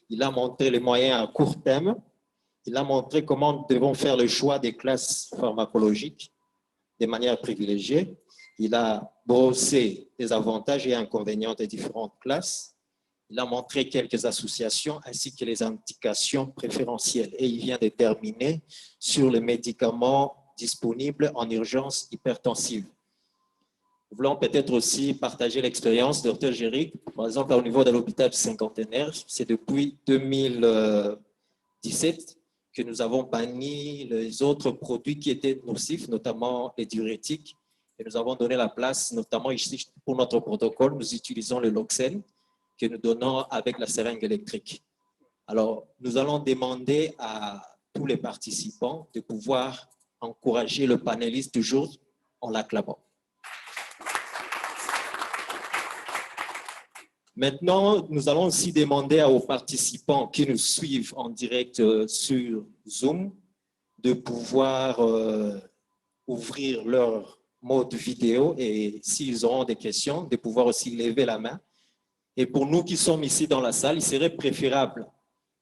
Il a montré les moyens à court terme. Il a montré comment nous devons faire le choix des classes pharmacologiques de manière privilégiée. Il a brossé les avantages et inconvénients des différentes classes. Il a montré quelques associations ainsi que les indications préférentielles. Et il vient de terminer sur les médicaments disponibles en urgence hypertensive. Nous voulons peut-être aussi partager l'expérience de Dr Géry, par exemple au niveau de l'hôpital cinquantenaire. C'est depuis 2017 que nous avons banni les autres produits qui étaient nocifs, notamment les diurétiques. Et nous avons donné la place, notamment ici pour notre protocole, nous utilisons le Loxène que nous donnons avec la seringue électrique. Alors, nous allons demander à tous les participants de pouvoir encourager le panéliste du jour en l'acclamant. Maintenant, nous allons aussi demander aux participants qui nous suivent en direct sur Zoom de pouvoir ouvrir leur mode vidéo et s'ils auront des questions, de pouvoir aussi lever la main. Et pour nous qui sommes ici dans la salle, il serait préférable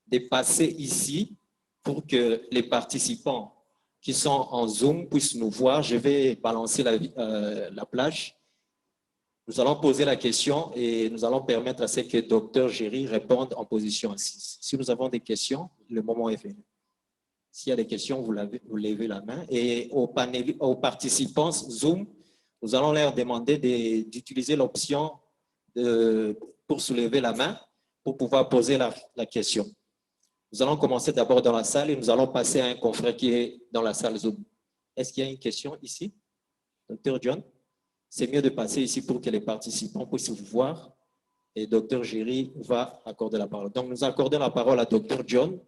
de passer ici pour que les participants qui sont en Zoom puissent nous voir. Je vais balancer la plage. Nous allons poser la question et nous allons permettre à ce que Dr Géry réponde en position assise. Si nous avons des questions, le moment est venu. S'il y a des questions, vous levez la main. Et aux participants Zoom, nous allons leur demander d'utiliser l'option pour soulever la main pour pouvoir poser la question. Nous allons commencer d'abord dans la salle et nous allons passer à un confrère qui est dans la salle Zoom. Est-ce qu'il y a une question ici? Dr John? C'est mieux de passer ici pour que les participants puissent vous voir et Dr Géry va accorder la parole. Donc, nous accordons la parole à Dr John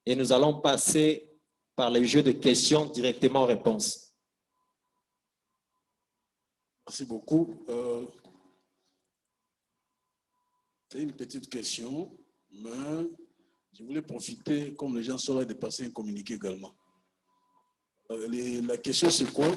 et nous allons passer par les jeux de questions directement aux réponses. Merci beaucoup. C'est une petite question, mais je voulais profiter, comme les gens sauraient, de passer un communiqué également. La question, c'est quoi?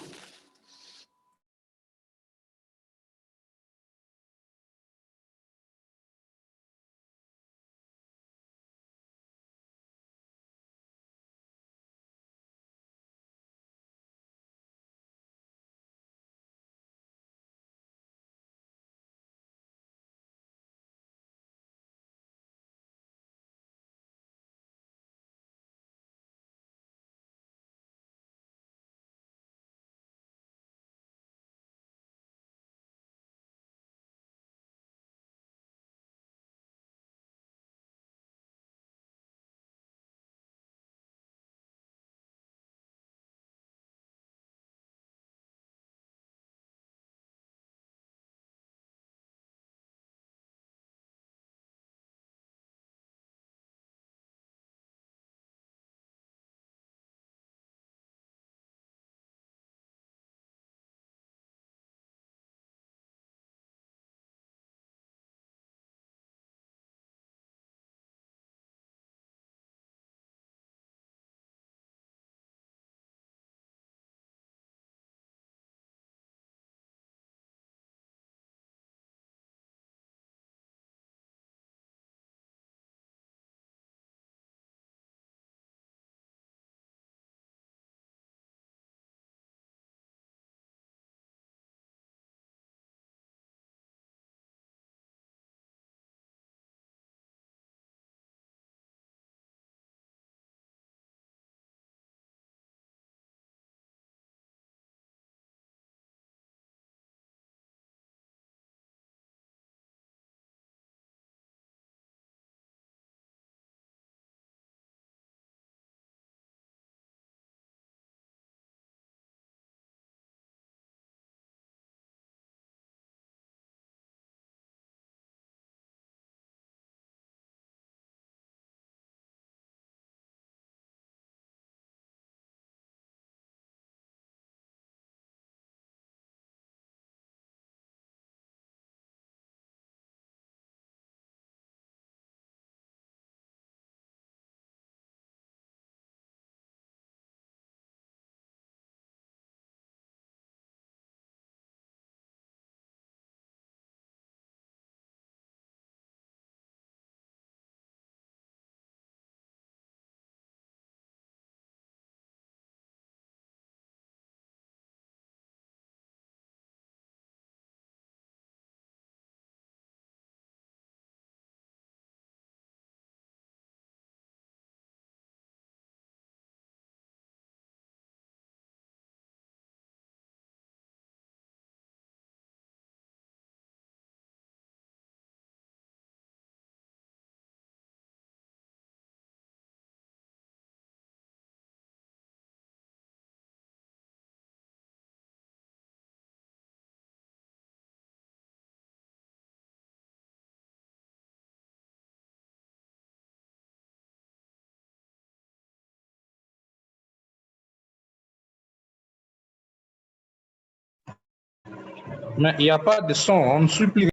Mais il n'y a pas de son, on ne suit plus.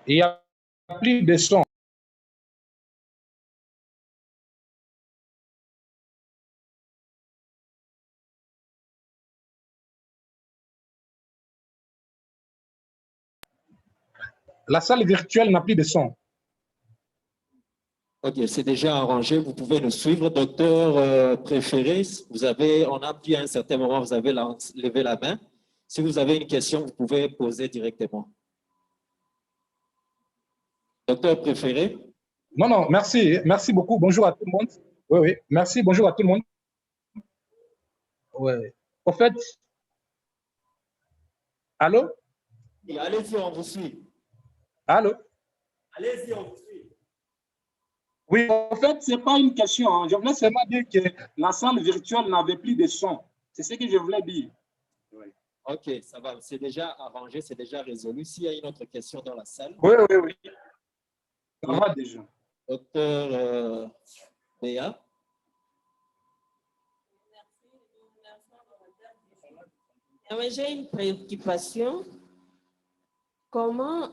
Il n'y a plus de son. La salle virtuelle n'a plus de son. Ok, c'est déjà arrangé. Vous pouvez nous suivre. Docteur préféré, on a dit à un certain moment, vous avez levé la main. Si vous avez une question, vous pouvez poser directement. Docteur préféré? Non, non, merci. Merci beaucoup. Bonjour à tout le monde. Oui, oui. Merci. Bonjour à tout le monde. Oui. Au fait, allô? Allez-y, on vous suit. Allô? Allez-y, on vous suit. Oui, en fait, ce n'est pas une question. Hein. Je voulais seulement dire que la salle virtuelle n'avait plus de son. C'est ce que je voulais dire. Oui. Ok, ça va. C'est déjà arrangé, c'est déjà résolu. S'il y a une autre question dans la salle. Oui, oui, oui. Ça va déjà. Docteur Béa. J'ai une préoccupation. Comment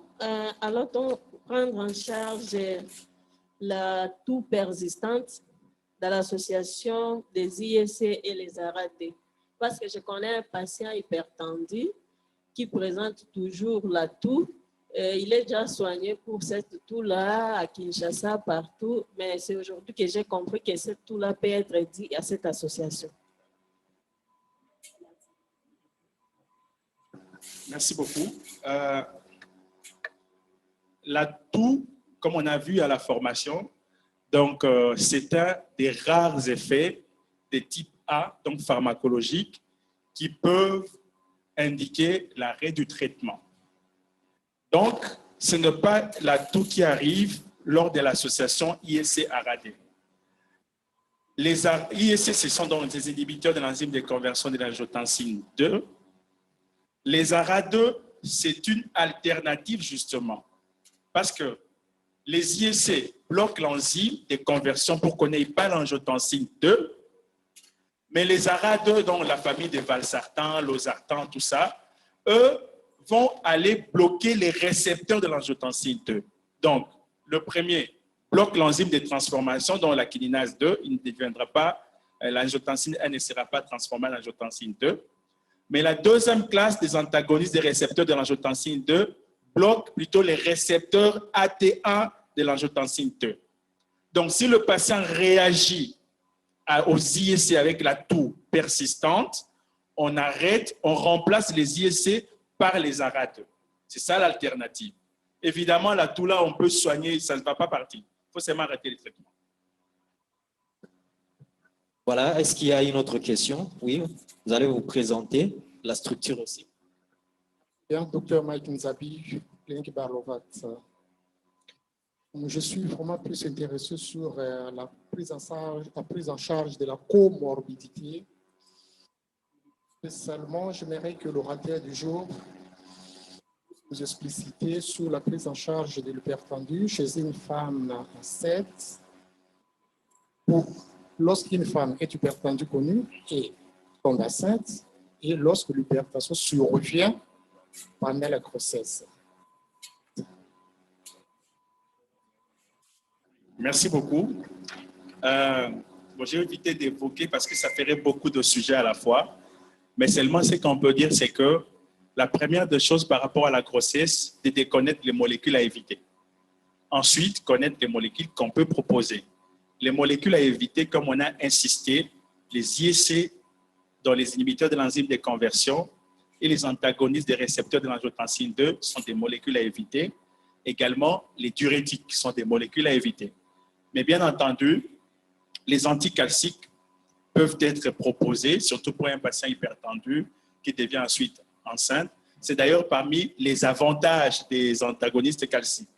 allons-on prendre en charge la toux persistante dans l'association des IEC et les ARAD? Parce que je connais un patient hypertendu qui présente toujours la toux. Il est déjà soigné pour cette toux-là à Kinshasa, partout, mais c'est aujourd'hui que j'ai compris que cette toux-là peut être due à cette association. Merci beaucoup. La toux, comme on a vu à la formation, donc c'est un des rares effets de type A, donc pharmacologiques, qui peuvent indiquer l'arrêt du traitement. Donc, ce n'est pas la toux qui arrive lors de l'association IEC-ARAD. Les IEC, ce sont donc des inhibiteurs de l'enzyme de conversion de l'angiotensine 2. Les ARAD, c'est une alternative justement, parce que les IEC bloquent l'enzyme de conversion pour qu'on n'ait pas l'angiotensine 2, mais les ARAD, dont la famille de valsartan, losartan, tout ça, eux vont aller bloquer les récepteurs de l'angiotensine 2. Donc, le premier bloque l'enzyme de transformation, dont la kininase 2, il ne deviendra pas, l'angiotensine 1 ne sera pas transformée en angiotensine 2. Mais la deuxième classe des antagonistes des récepteurs de l'angiotensine 2 bloque plutôt les récepteurs AT1 de l'angiotensine 2. Donc, si le patient réagit aux IEC avec la toux persistante, on arrête, on remplace les IEC par les ARAD. C'est ça l'alternative. Évidemment, la toux là, on peut soigner, ça ne va pas partir. Il faut seulement arrêter les traitements. Voilà, est-ce qu'il y a une autre question? Oui, vous allez vous présenter, la structure aussi. Bien, docteur Mike Nzabi, clinique Barlovat. Je suis vraiment plus intéressé sur la prise en charge de la comorbidité. Seulement, j'aimerais que l'orateur du jour vous explicite sur la prise en charge de l'hypertendu chez une femme enceinte. Lorsqu'une femme est hypertendue connue et tombe enceinte, et lorsque l'hypertension survient pendant la grossesse. Merci beaucoup. J'ai évité d'évoquer parce que ça ferait beaucoup de sujets à la fois, mais seulement ce qu'on peut dire, c'est que la première des choses par rapport à la grossesse, c'est de connaître les molécules à éviter. Ensuite, connaître les molécules qu'on peut proposer. Les molécules à éviter, comme on a insisté, les IEC, dont les inhibiteurs de l'enzyme de conversion, et les antagonistes des récepteurs de l'angiotensine 2 sont des molécules à éviter. Également, les diurétiques sont des molécules à éviter. Mais bien entendu, les anticalciques peuvent être proposés, surtout pour un patient hypertendu qui devient ensuite enceinte. C'est d'ailleurs parmi les avantages des antagonistes calciques.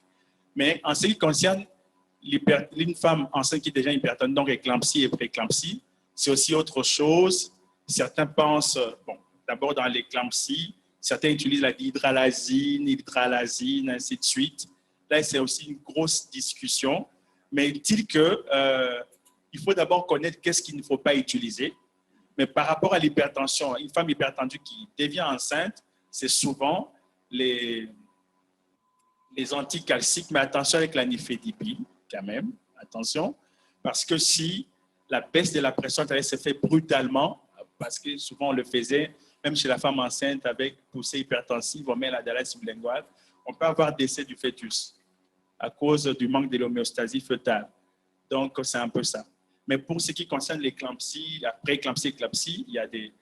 Mais en ce qui concerne une femme enceinte qui devient hypertendue, donc éclampsie et préclampsie, c'est aussi autre chose. Certains pensent, bon, d'abord dans l'éclampsie, certains utilisent la hydralazine, ainsi de suite. Là, c'est aussi une grosse discussion. Mais il que il faut d'abord connaître qu'est-ce qu'il ne faut pas utiliser. Mais par rapport à l'hypertension, une femme hypertendue qui devient enceinte, c'est souvent les anticalciques, mais attention avec la nifedipine, quand même, attention, parce que si la baisse de la pression artérielle se fait brutalement, parce que souvent on le faisait, même chez la femme enceinte avec poussée hypertensive, on met la dialyse sublinguale, on peut avoir décès du fœtus à cause du manque de l'homéostasie fœtale. Donc, c'est un peu ça. Mais pour ce qui concerne l'éclampsie, la pré-éclampsie, éclampsie, il y a des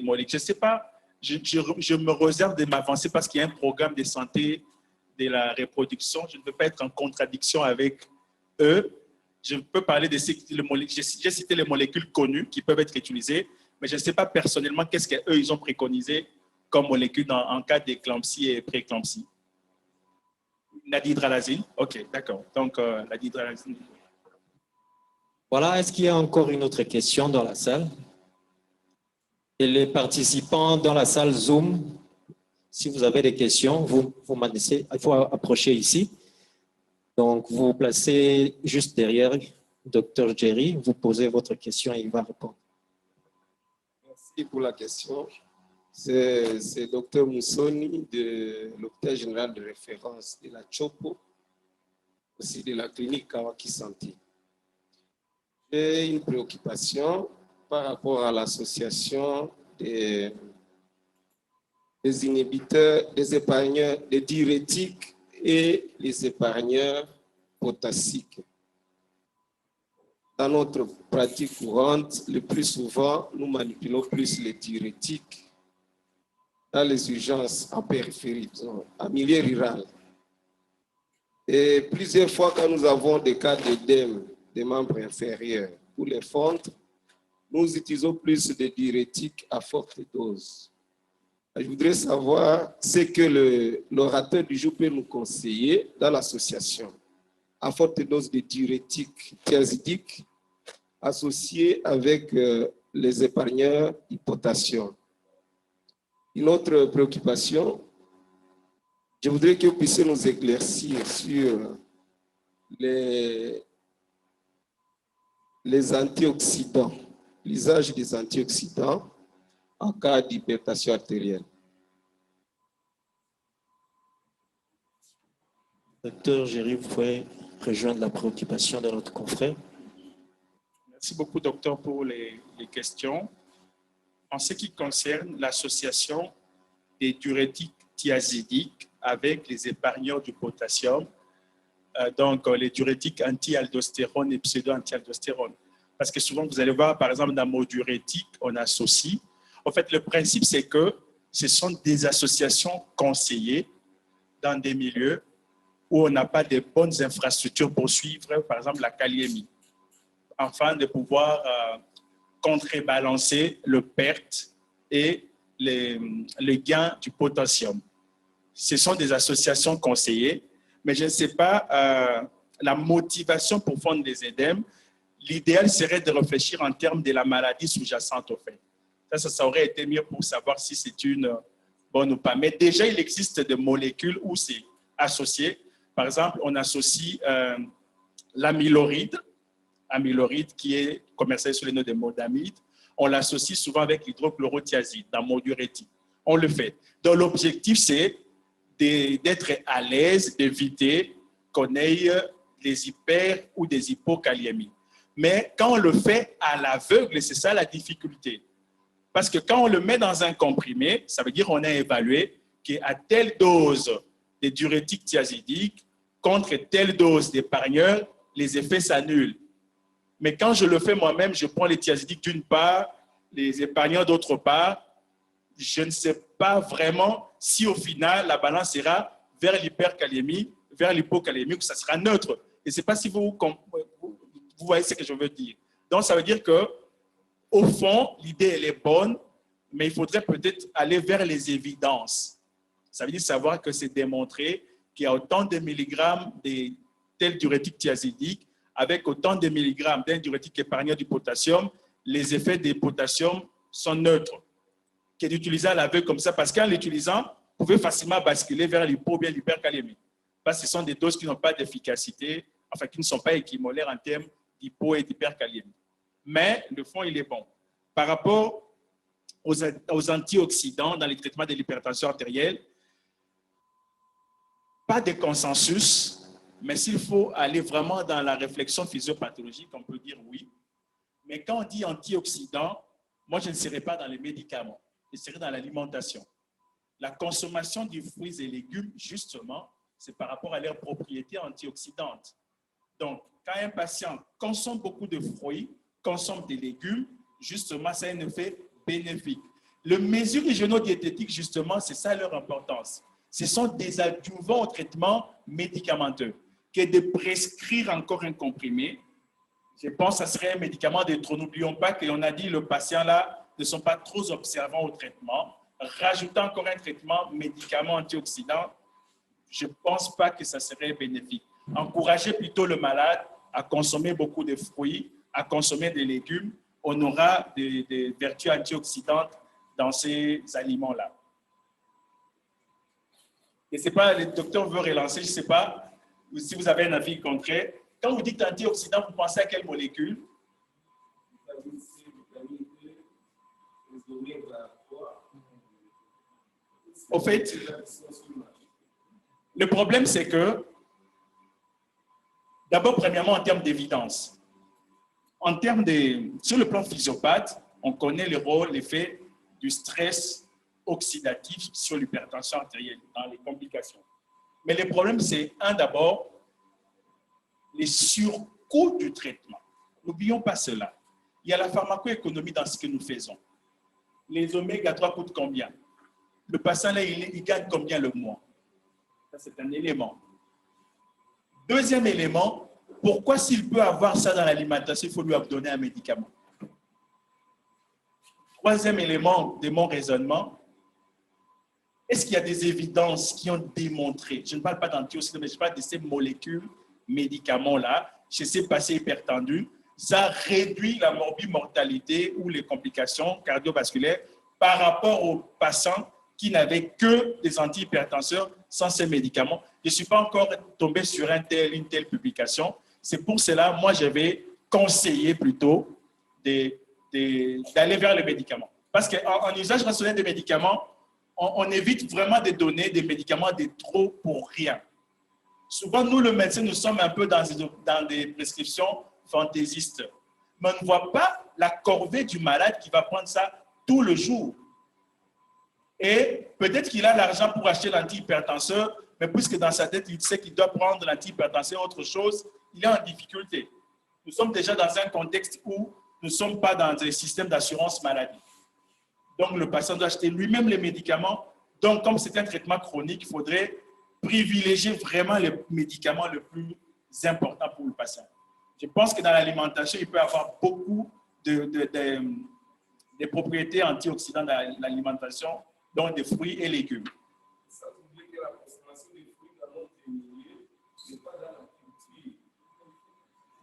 molécules. Je ne sais pas, je me réserve de m'avancer parce qu'il y a un programme de santé de la reproduction. Je ne veux pas être en contradiction avec eux. Je peux parler de ces molécules. J'ai cité les molécules connues qui peuvent être utilisées, mais je ne sais pas personnellement qu'est-ce qu'eux, ils ont préconisé comme molécule en cas d'éclampsie et pré-éclampsie. La dihydralazine, ok, d'accord. Donc, la dihydralazine. Voilà, est-ce qu'il y a encore une autre question dans la salle? Et les participants dans la salle Zoom, si vous avez des questions, vous m'adressez, il faut approcher ici. Donc, vous vous placez juste derrière Dr Jerry, vous posez votre question et il va répondre. Merci pour la question. C'est Dr Moussoni de l'hôpital général de référence de la Chopo, aussi de la clinique Kawaki Santé. J'ai une préoccupation par rapport à l'association des inhibiteurs, des épargneurs, des diurétiques et les épargneurs potassiques. Dans notre pratique courante, le plus souvent, nous manipulons plus les diurétiques dans les urgences en périphérie, en milieu rural. Et plusieurs fois, quand nous avons des cas d'œdème des membres inférieurs pour les fentes, nous utilisons plus de diurétiques à forte dose. Je voudrais savoir ce que l'orateur du jour peut nous conseiller dans l'association à forte dose de diurétiques thiazidiques associés avec les épargneurs hypotassium. Une autre préoccupation, je voudrais que vous puissiez nous éclaircir sur les antioxydants, l'usage des antioxydants en cas d'hypertension artérielle. Docteur Géry, vous pouvez rejoindre la préoccupation de notre confrère. Merci beaucoup, docteur, pour les questions. En ce qui concerne l'association des diurétiques thiazidiques avec les épargneurs du potassium, donc les diurétiques anti-aldostérone et pseudo-anti-aldostérone. Parce que souvent, vous allez voir, par exemple, dans le mot diurétique, on associe. En fait, le principe, c'est que ce sont des associations conseillées dans des milieux où on n'a pas de bonnes infrastructures pour suivre, par exemple, la kaliémie, afin de pouvoir contrebalancer le perte et le gain du potassium. Ce sont des associations conseillées, mais je ne sais pas la motivation pour fondre des œdèmes. L'idéal serait de réfléchir en termes de la maladie sous-jacente au fait. Ça aurait été mieux pour savoir si c'est une bonne ou pas. Mais déjà, il existe des molécules où c'est associé. Par exemple, on associe l'amyloride qui est commercialisé sous le nom de modamide. On l'associe souvent avec l'hydrochlorothiazide dans le diurétique. On le fait. Donc, l'objectif, c'est d'être à l'aise, d'éviter qu'on ait des hyper ou des hypokaliémies. Mais quand on le fait à l'aveugle, c'est ça la difficulté. Parce que quand on le met dans un comprimé, ça veut dire qu'on a évalué qu'à telle dose de diurétique thiazidique contre telle dose d'épargneur, les effets s'annulent. Mais quand je le fais moi-même, je prends les thiazidiques d'une part, les épargneurs d'autre part, je ne sais pas vraiment si au final la balance sera vers l'hypercalémie, vers l'hypokaliémie, ou ça sera neutre. Et je ne sais pas si vous voyez ce que je veux dire. Donc, ça veut dire que au fond, l'idée, elle est bonne, mais il faudrait peut-être aller vers les évidences. Ça veut dire savoir que c'est démontré qu'il y a autant de milligrammes de tel diurétique thiazidique avec autant de milligrammes d'un diurétique épargneur du potassium, les effets des potassium sont neutres. Que d'utiliser à l'aveugle comme ça, parce qu'en l'utilisant, vous pouvez facilement basculer vers l'hypo ou bien l'hypercalémie. Parce que ce sont des doses qui n'ont pas d'efficacité, enfin qui ne sont pas équimolaires en termes d'hypo et d'hypercalémie. Mais le fond, il est bon. Par rapport aux antioxydants dans les traitements de l'hypertension artérielle. Pas de consensus, mais s'il faut aller vraiment dans la réflexion physiopathologique, on peut dire oui. Mais quand on dit antioxydants, moi je ne serais pas dans les médicaments, je serais dans l'alimentation. La consommation de fruits et légumes, justement, c'est par rapport à leurs propriétés antioxydantes. Donc, quand un patient consomme beaucoup de fruits, consomme des légumes, justement, ça a un effet bénéfique. Les mesures hygiéno-diététiques, justement, c'est ça leur importance. Ce sont des adjuvants au traitement médicamenteux. Que de prescrire encore un comprimé, je pense que ce serait un médicament de trop. N'oublions pas qu'on a dit que le patient là ne sont pas trop observants au traitement. Rajouter encore un traitement médicament antioxydant, je ne pense pas que ça serait bénéfique. Encourager plutôt le malade à consommer beaucoup de fruits, à consommer des légumes. On aura des vertus antioxydantes dans ces aliments-là. Je ne sais pas, le docteur veut relancer, je ne sais pas si vous avez un avis concret. Quand vous dites antioxydant, vous pensez à quelle molécule? Au fait, le problème, c'est que, d'abord, premièrement, en termes d'évidence, sur le plan physiopathe, on connaît le rôle, l'effet du stress oxydatif sur l'hypertension artérielle, dans les complications. Mais le problème, c'est, d'abord, les surcoûts du traitement. N'oublions pas cela. Il y a la pharmacoéconomie dans ce que nous faisons. Les oméga 3 coûtent combien? Le patient, là, il gagne combien le mois? Ça, c'est un élément. Deuxième élément, pourquoi s'il peut avoir ça dans l'alimentation, il faut lui donner un médicament? Troisième élément de mon raisonnement, est-ce qu'il y a des évidences qui ont démontré, je ne parle pas d'antioxydants, mais je parle de ces molécules, médicaments-là, chez ces patients hypertendus, ça réduit la morbimortalité ou les complications cardiovasculaires par rapport aux patients qui n'avaient que des antihypertenseurs sans ces médicaments. Je ne suis pas encore tombé sur une telle publication. C'est pour cela, moi, je vais conseiller plutôt d'aller vers les médicaments. Parce qu'en usage rationnel des médicaments, on évite vraiment de donner des médicaments de trop pour rien. Souvent, nous, le médecin, nous sommes un peu dans des prescriptions fantaisistes. Mais on ne voit pas la corvée du malade qui va prendre ça tout le jour. Et peut-être qu'il a l'argent pour acheter l'antihypertenseur, mais puisque dans sa tête, il sait qu'il doit prendre l'antihypertenseur ou autre chose, il est en difficulté. Nous sommes déjà dans un contexte où nous ne sommes pas dans un système d'assurance maladie. Donc, le patient doit acheter lui-même les médicaments. Donc, comme c'est un traitement chronique, il faudrait privilégier vraiment les médicaments les plus importants pour le patient. Je pense que dans l'alimentation, il peut y avoir beaucoup de propriétés antioxydantes dans l'alimentation, dont des fruits et légumes.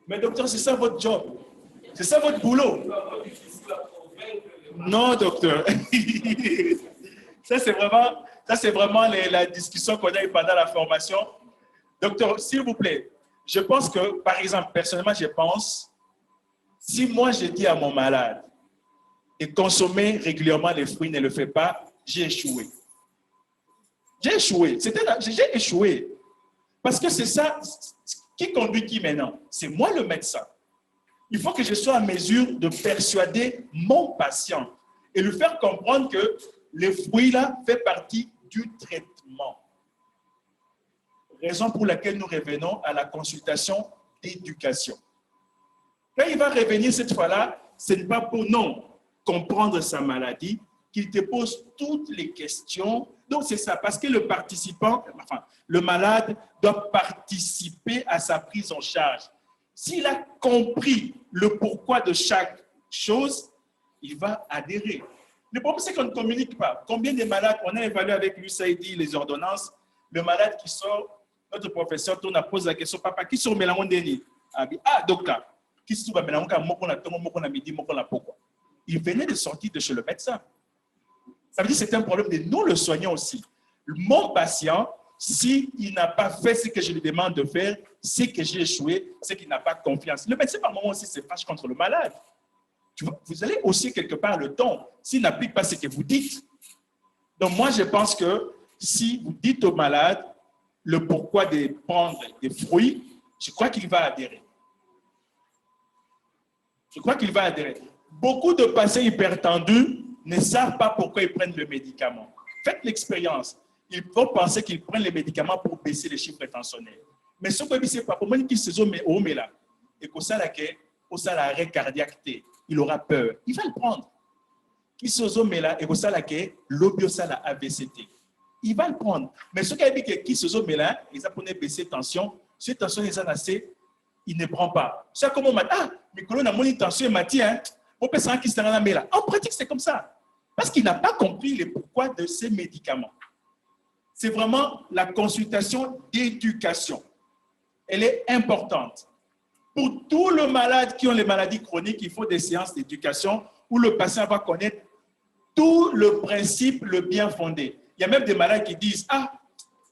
Mais docteur, c'est ça votre job. C'est ça votre boulot. Non, docteur. Ça, c'est vraiment la discussion qu'on a eue pendant la formation. Docteur, s'il vous plaît, je pense que, par exemple, personnellement, je pense, si moi, je dis à mon malade de consommer régulièrement les fruits, ne le fait pas, j'ai échoué. J'ai échoué. J'ai échoué. Parce que c'est ça, qui conduit qui maintenant? C'est moi le médecin. Il faut que je sois en mesure de persuader mon patient et lui faire comprendre que les fruits là font partie du traitement. Raison pour laquelle nous revenons à la consultation d'éducation. Quand il va revenir cette fois-là, ce n'est pas pour comprendre sa maladie qu'il te pose toutes les questions. Donc c'est ça, parce que le participant, le malade doit participer à sa prise en charge. S'il a compris le pourquoi de chaque chose, il va adhérer. Le problème, c'est qu'on ne communique pas. Combien de malades, on a évalué avec l'USAID les ordonnances, le malade qui sort, notre professeur tourne à poser la question, papa, qui sort Mélangon Denis? Ah, docteur, qui sort Mélangon Midi, pourquoi? Il venait de sortir de chez le médecin. Ça veut dire que c'est un problème de nous le soignons aussi. Mon patient, s'il n'a pas fait ce que je lui demande de faire, c'est que j'ai échoué, c'est qu'il n'a pas confiance. Le médecin, par moment aussi, se fâche contre le malade. tu vois, vous allez aussi quelque part le ton s'il n'applique pas ce que vous dites. Donc, moi, je pense que si vous dites au malade le pourquoi de prendre des fruits, je crois qu'il va adhérer. Je crois qu'il va adhérer. Beaucoup de patients hypertendus ne savent pas pourquoi ils prennent le médicament. Faites l'expérience. Ils vont penser qu'ils prennent les médicaments pour baisser les chiffres tensionnels. Mais ce que c'est pas pour moi qui se sont mis là et que ça l'arrêt cardiaque, il aura peur. Il va le prendre. Qui se sont mis là et que ça l'obiosa la AVCT. Il va le prendre. Mais ce qui a dit que qui se sont mis là, ils ont baisser tension. Cette tension ils ont assez, il ne prend pas. C'est comme on m'a dit, ah, mais quand on a mon tension, il m'a dit, hein, on peut savoir qui s'en a mis là. En pratique, c'est comme ça. Parce qu'il n'a pas compris le pourquoi de ces médicaments. C'est vraiment la consultation d'éducation. Elle est importante. Pour tous les malades qui ont les maladies chroniques, il faut des séances d'éducation où le patient va connaître tout le principe, le bien fondé. Il y a même des malades qui disent, ah,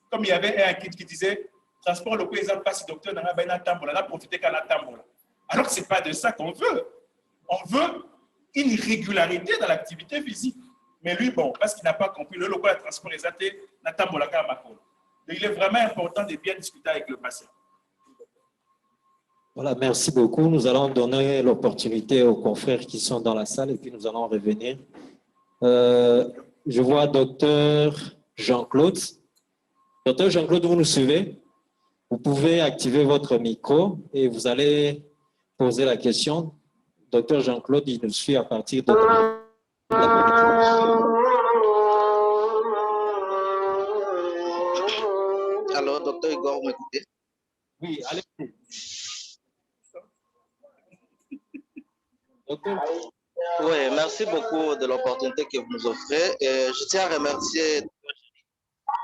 comme il y avait un qui disait, transport le président passe docteur dans la tambola, là, profitez qu'à la tambola. Alors que ce n'est pas de ça qu'on veut. On veut une régularité dans l'activité physique. Mais lui, bon, parce qu'il n'a pas compris, le local de transport les athées, la tambola qu'à Makolo. Donc, il est vraiment important de bien discuter avec le patient. Voilà, merci beaucoup. Nous allons donner l'opportunité aux confrères qui sont dans la salle et puis nous allons revenir. Je vois Dr Jean-Claude. Dr Jean-Claude, vous nous suivez? Vous pouvez activer votre micro et vous allez poser la question. Dr Jean-Claude, il nous suit à partir de... Alors, docteur Igor, vous m'écoutez? Oui, allez. Oui, merci beaucoup de l'opportunité que vous nous offrez. Et je tiens à remercier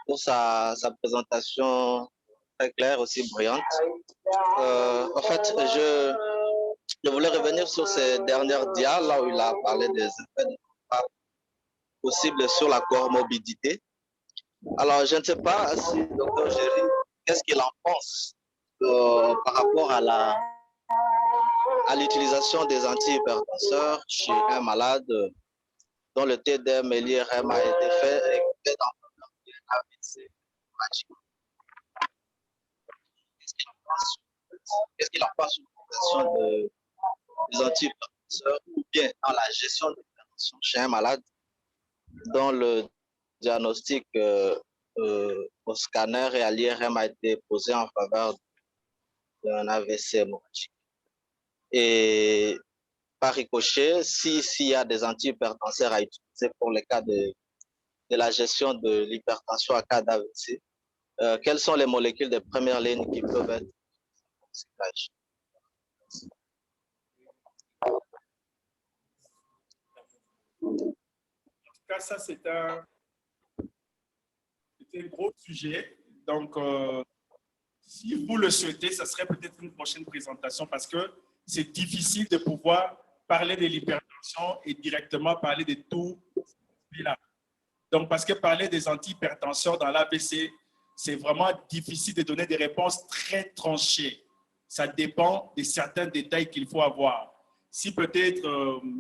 pour sa présentation très claire, aussi brillante. En fait, je voulais revenir sur ces dernières dias, là où il a parlé des effets possibles sur la comorbidité. Alors, je ne sais pas si Dr Géry, qu'est-ce qu'il en pense par rapport à l'utilisation des antihypertenseurs chez un malade dont le TDM et l'IRM a été fait et qui est dans l'AVC. Qu'est-ce qu'il en pense sur l'utilisation des antihypertenseurs ou bien dans la gestion de l'hypertension chez un malade dont le diagnostic au scanner et à l'IRM a été posé en faveur d'un AVC hémorragique. Et par ricochet, s'il y a des antihypertenseurs à utiliser pour les cas de la gestion de l'hypertension à cas d'AVC, quelles sont les molécules de première ligne qui peuvent être utilisées? En tout cas, ça, c'est un gros sujet. Donc, si vous le souhaitez, ça serait peut-être une prochaine présentation parce que c'est difficile de pouvoir parler de l'hypertension et directement parler de tout là. Donc, parce que parler des antihypertenseurs dans l'AVC, c'est vraiment difficile de donner des réponses très tranchées. Ça dépend de certains détails qu'il faut avoir. Si peut-être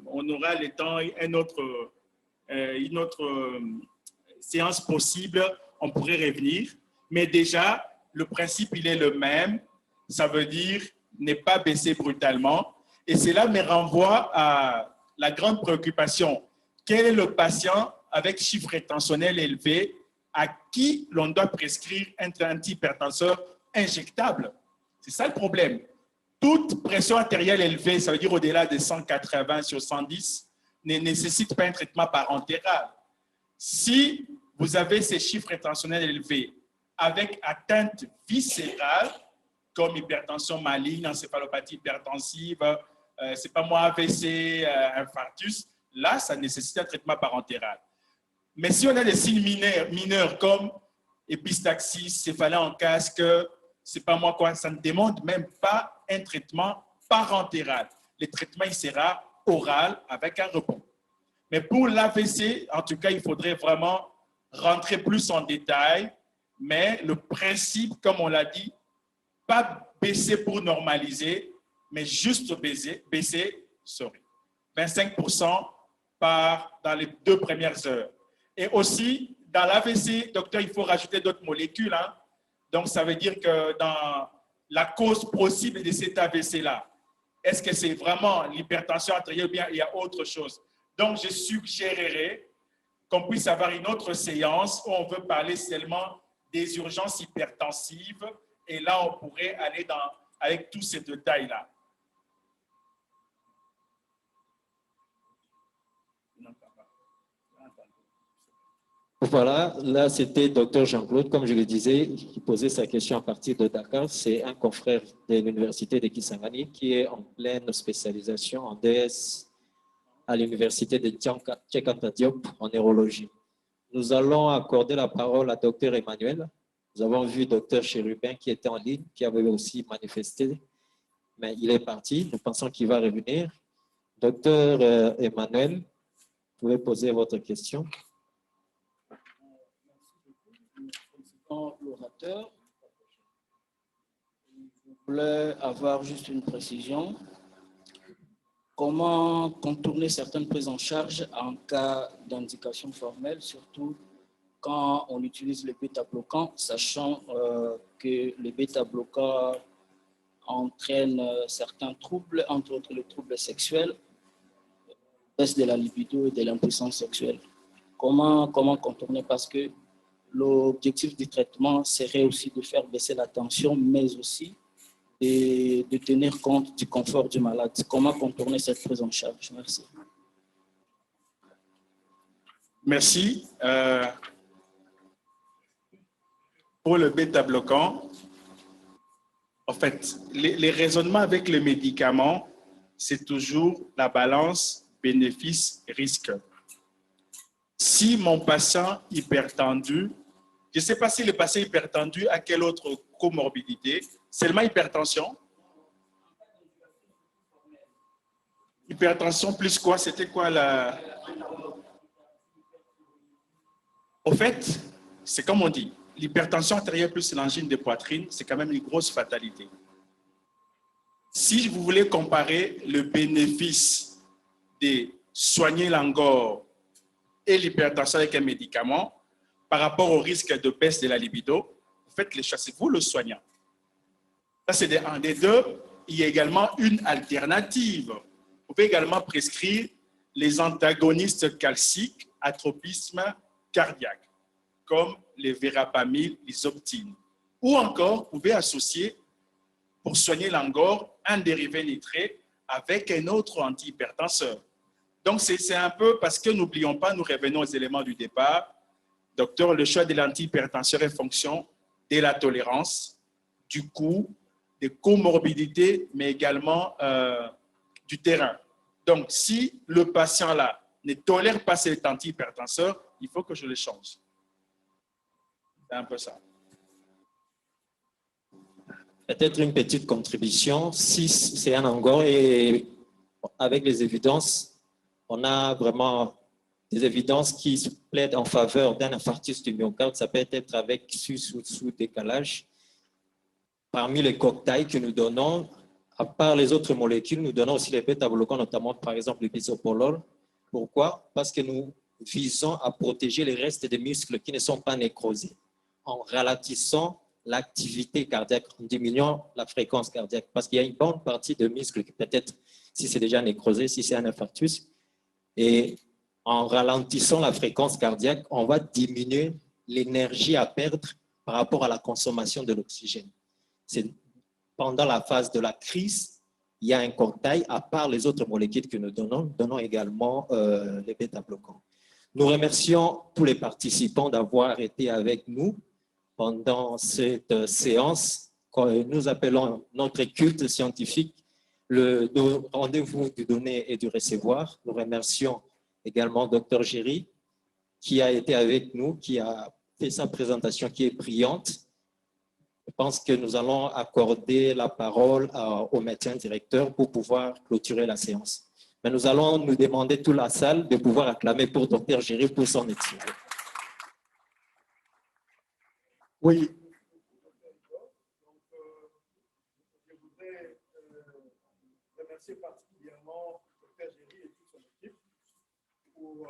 on aura le temps, une autre séance possible, on pourrait revenir. Mais déjà, le principe, il est le même. Ça veut dire ne pas baisser brutalement. Et cela me renvoie à la grande préoccupation. Quel est le patient avec chiffre rétentionnel élevé à qui l'on doit prescrire un antihypertenseur injectable? C'est ça le problème. Toute pression artérielle élevée, ça veut dire au-delà de 180 sur 110, ne nécessite pas un traitement parentéral. Si vous avez ces chiffres rétentionnels élevés avec atteinte viscérale, comme hypertension maligne, encéphalopathie hypertensive, c'est pas moi, AVC, infarctus, là, ça nécessite un traitement parentéral. Mais si on a des signes mineurs comme épistaxie, céphalée en casque, c'est pas moi quoi, ça ne demande même pas un traitement parentéral. Le traitement, il sera oral avec un repos. Mais pour l'AVC, en tout cas, il faudrait vraiment rentrer plus en détail, mais le principe, comme on l'a dit, pas baisser pour normaliser, mais juste baisser, sorry. 25% dans les 2 premières heures. Et aussi, dans l'AVC, docteur, il faut rajouter d'autres molécules. Hein. Donc, ça veut dire que dans la cause possible de cet AVC-là, est-ce que c'est vraiment l'hypertension artérielle ou bien il y a autre chose? Donc, je suggérerais qu'on puisse avoir une autre séance où on veut parler seulement des urgences hypertensives. Et là, on pourrait aller avec tous ces détails-là. Voilà, là c'était Dr Jean-Claude, comme je le disais, qui posait sa question à partir de Dakar. C'est un confrère de l'université de Kisangani qui est en pleine spécialisation en DS à l'université de Cheikh Anta Diop en neurologie. Nous allons accorder la parole à Dr Emmanuel. Nous avons vu Dr Chérubin qui était en ligne, qui avait aussi manifesté, mais il est parti. Nous pensons qu'il va revenir. Dr Emmanuel, vous pouvez poser votre question. L'orateur, je voulais avoir juste une précision. Comment contourner certaines prises en charge en cas d'indication formelle, surtout quand on utilise les bêta-bloquants, sachant que les bêta-bloquants entraînent certains troubles, entre autres les troubles sexuels, baisse de la libido et de l'impuissance sexuelle. Comment contourner? Parce que l'objectif du traitement serait aussi de faire baisser la tension, mais aussi de tenir compte du confort du malade. Comment contourner cette prise en charge? Merci. Merci. Pour le bêta-bloquant, en fait, les raisonnements avec les médicaments, c'est toujours la balance bénéfice-risque. Si mon patient hypertendu, je ne sais pas si le patient hypertendu a quelle autre comorbidité, seulement hypertension. Hypertension plus quoi? C'était quoi la... Au fait, c'est comme on dit, l'hypertension artérielle plus l'angine de poitrine, c'est quand même une grosse fatalité. Si vous voulez comparer le bénéfice de soigner l'angor et l'hypertension avec un médicament par rapport au risque de baisse de la libido, faites les choix, c'est vous le soignant. Ça, c'est un des deux. Il y a également une alternative. Vous pouvez également prescrire les antagonistes calciques à tropisme cardiaque, comme les verapamil, l'isoptine. Ou encore, vous pouvez associer, pour soigner l'angor, un dérivé nitré avec un autre antihypertenseur. Donc, c'est un peu parce que n'oublions pas, nous revenons aux éléments du départ. Docteur, le choix de l'antihypertenseur est fonction de la tolérance, du coût, des comorbidités, mais également du terrain. Donc, si le patient-là ne tolère pas cet antihypertenseur, il faut que je le change. C'est un peu ça. Peut-être une petite contribution. Si c'est un angor et avec les évidences, on a vraiment des évidences qui plaident en faveur d'un infarctus du myocarde. Ça peut être avec sous-décalage. Parmi les cocktails que nous donnons, à part les autres molécules, nous donnons aussi les bêta-bloquants, notamment par exemple le bisoprolol. Pourquoi? Parce que nous visons à protéger les restes des muscles qui ne sont pas nécrosés en ralentissant l'activité cardiaque, en diminuant la fréquence cardiaque. Parce qu'il y a une bonne partie de muscles qui peut-être, si c'est déjà nécrosé, si c'est un infarctus, et en ralentissant la fréquence cardiaque, on va diminuer l'énergie à perdre par rapport à la consommation de l'oxygène. C'est pendant la phase de la crise, il y a un cocktail, à part les autres molécules que nous donnons également les bêta-bloquants. Nous remercions tous les participants d'avoir été avec nous pendant cette séance que nous appelons notre culte scientifique, le rendez-vous du donner et du recevoir. Nous remercions également Dr Géry qui a été avec nous, qui a fait sa présentation qui est brillante. Je pense que nous allons accorder la parole au médecin directeur pour pouvoir clôturer la séance. Mais nous allons nous demander toute la salle de pouvoir acclamer pour Dr Géry pour son exposé. Oui. Je voudrais remercier particulièrement Dr Géry et toute son équipe pour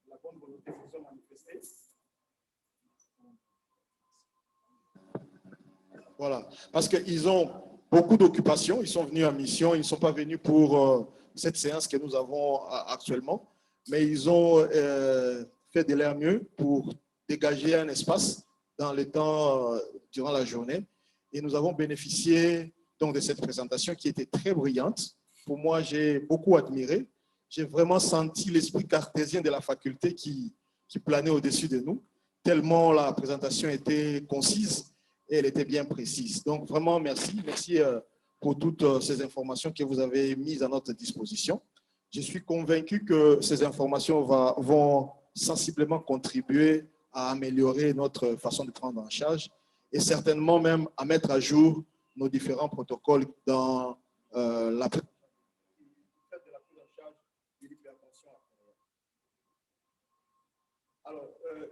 la bonne volonté qu'ils ont manifestée. Voilà, parce qu'ils ont beaucoup d'occupations, ils sont venus en mission, ils ne sont pas venus pour cette séance que nous avons actuellement, mais ils ont fait de leur mieux pour dégager un espace dans le temps durant la journée. Et nous avons bénéficié donc de cette présentation qui était très brillante. Pour moi, j'ai beaucoup admiré. J'ai vraiment senti l'esprit cartésien de la faculté qui planait au-dessus de nous, tellement la présentation était concise et elle était bien précise. Donc vraiment, merci. Merci pour toutes ces informations que vous avez mises à notre disposition. Je suis convaincu que ces informations vont sensiblement contribuer à améliorer notre façon de prendre en charge et certainement même à mettre à jour nos différents protocoles dans la prise en charge de l'hypertension artérielle. Alors,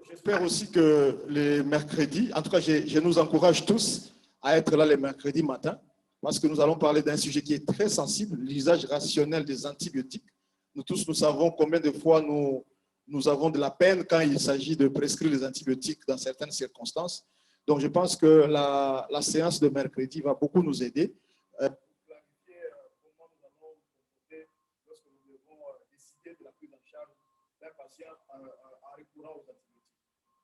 j'espère aussi que les mercredis, en tout cas, je nous encourage tous à être là les mercredis matins, parce que nous allons parler d'un sujet qui est très sensible, l'usage rationnel des antibiotiques. Nous tous, nous savons combien de fois nous avons de la peine quand il s'agit de prescrire les antibiotiques dans certaines circonstances. Donc, je pense que la séance de mercredi va beaucoup nous aider. Clarifier comment nous allons comporter lorsque nous devons décider de la prise en charge d'un patient en recourant aux antibiotiques.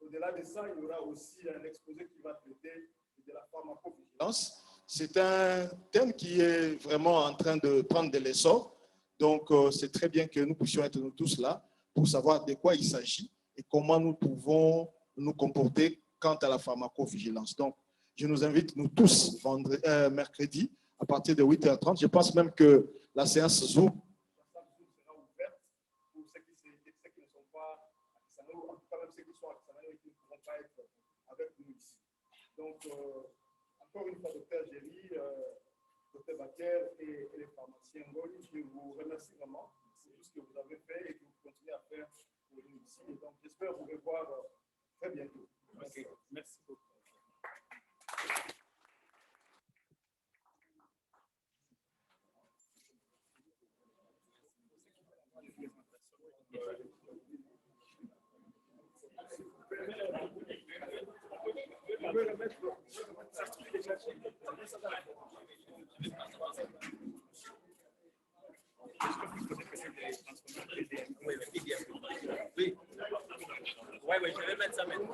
Au-delà de ça, il y aura aussi un exposé qui va traiter de la pharmacovigilance. C'est un thème qui est vraiment en train de prendre de l'essor. Donc, c'est très bien que nous puissions être nous tous là pour savoir de quoi il s'agit et comment nous pouvons nous comporter quant à la pharmacovigilance. Donc, je nous invite, nous tous, mercredi, à partir de 8h30. Je pense même que la séance Zoom sera ouverte pour ceux qui ne sont pas à Kisano, en tout cas même ceux qui sont à Kisano et qui ne pourront pas être avec nous ici. Donc, encore une fois, docteur Géry, docteur Baker et les pharmaciens Ngoli, je vous remercie vraiment. C'est tout ce que vous avez fait et que vous continuez à faire pour nous ici. Et donc, j'espère vous revoir très bientôt. Okay. Merci beaucoup. Oui, je vais mettre ça maintenant.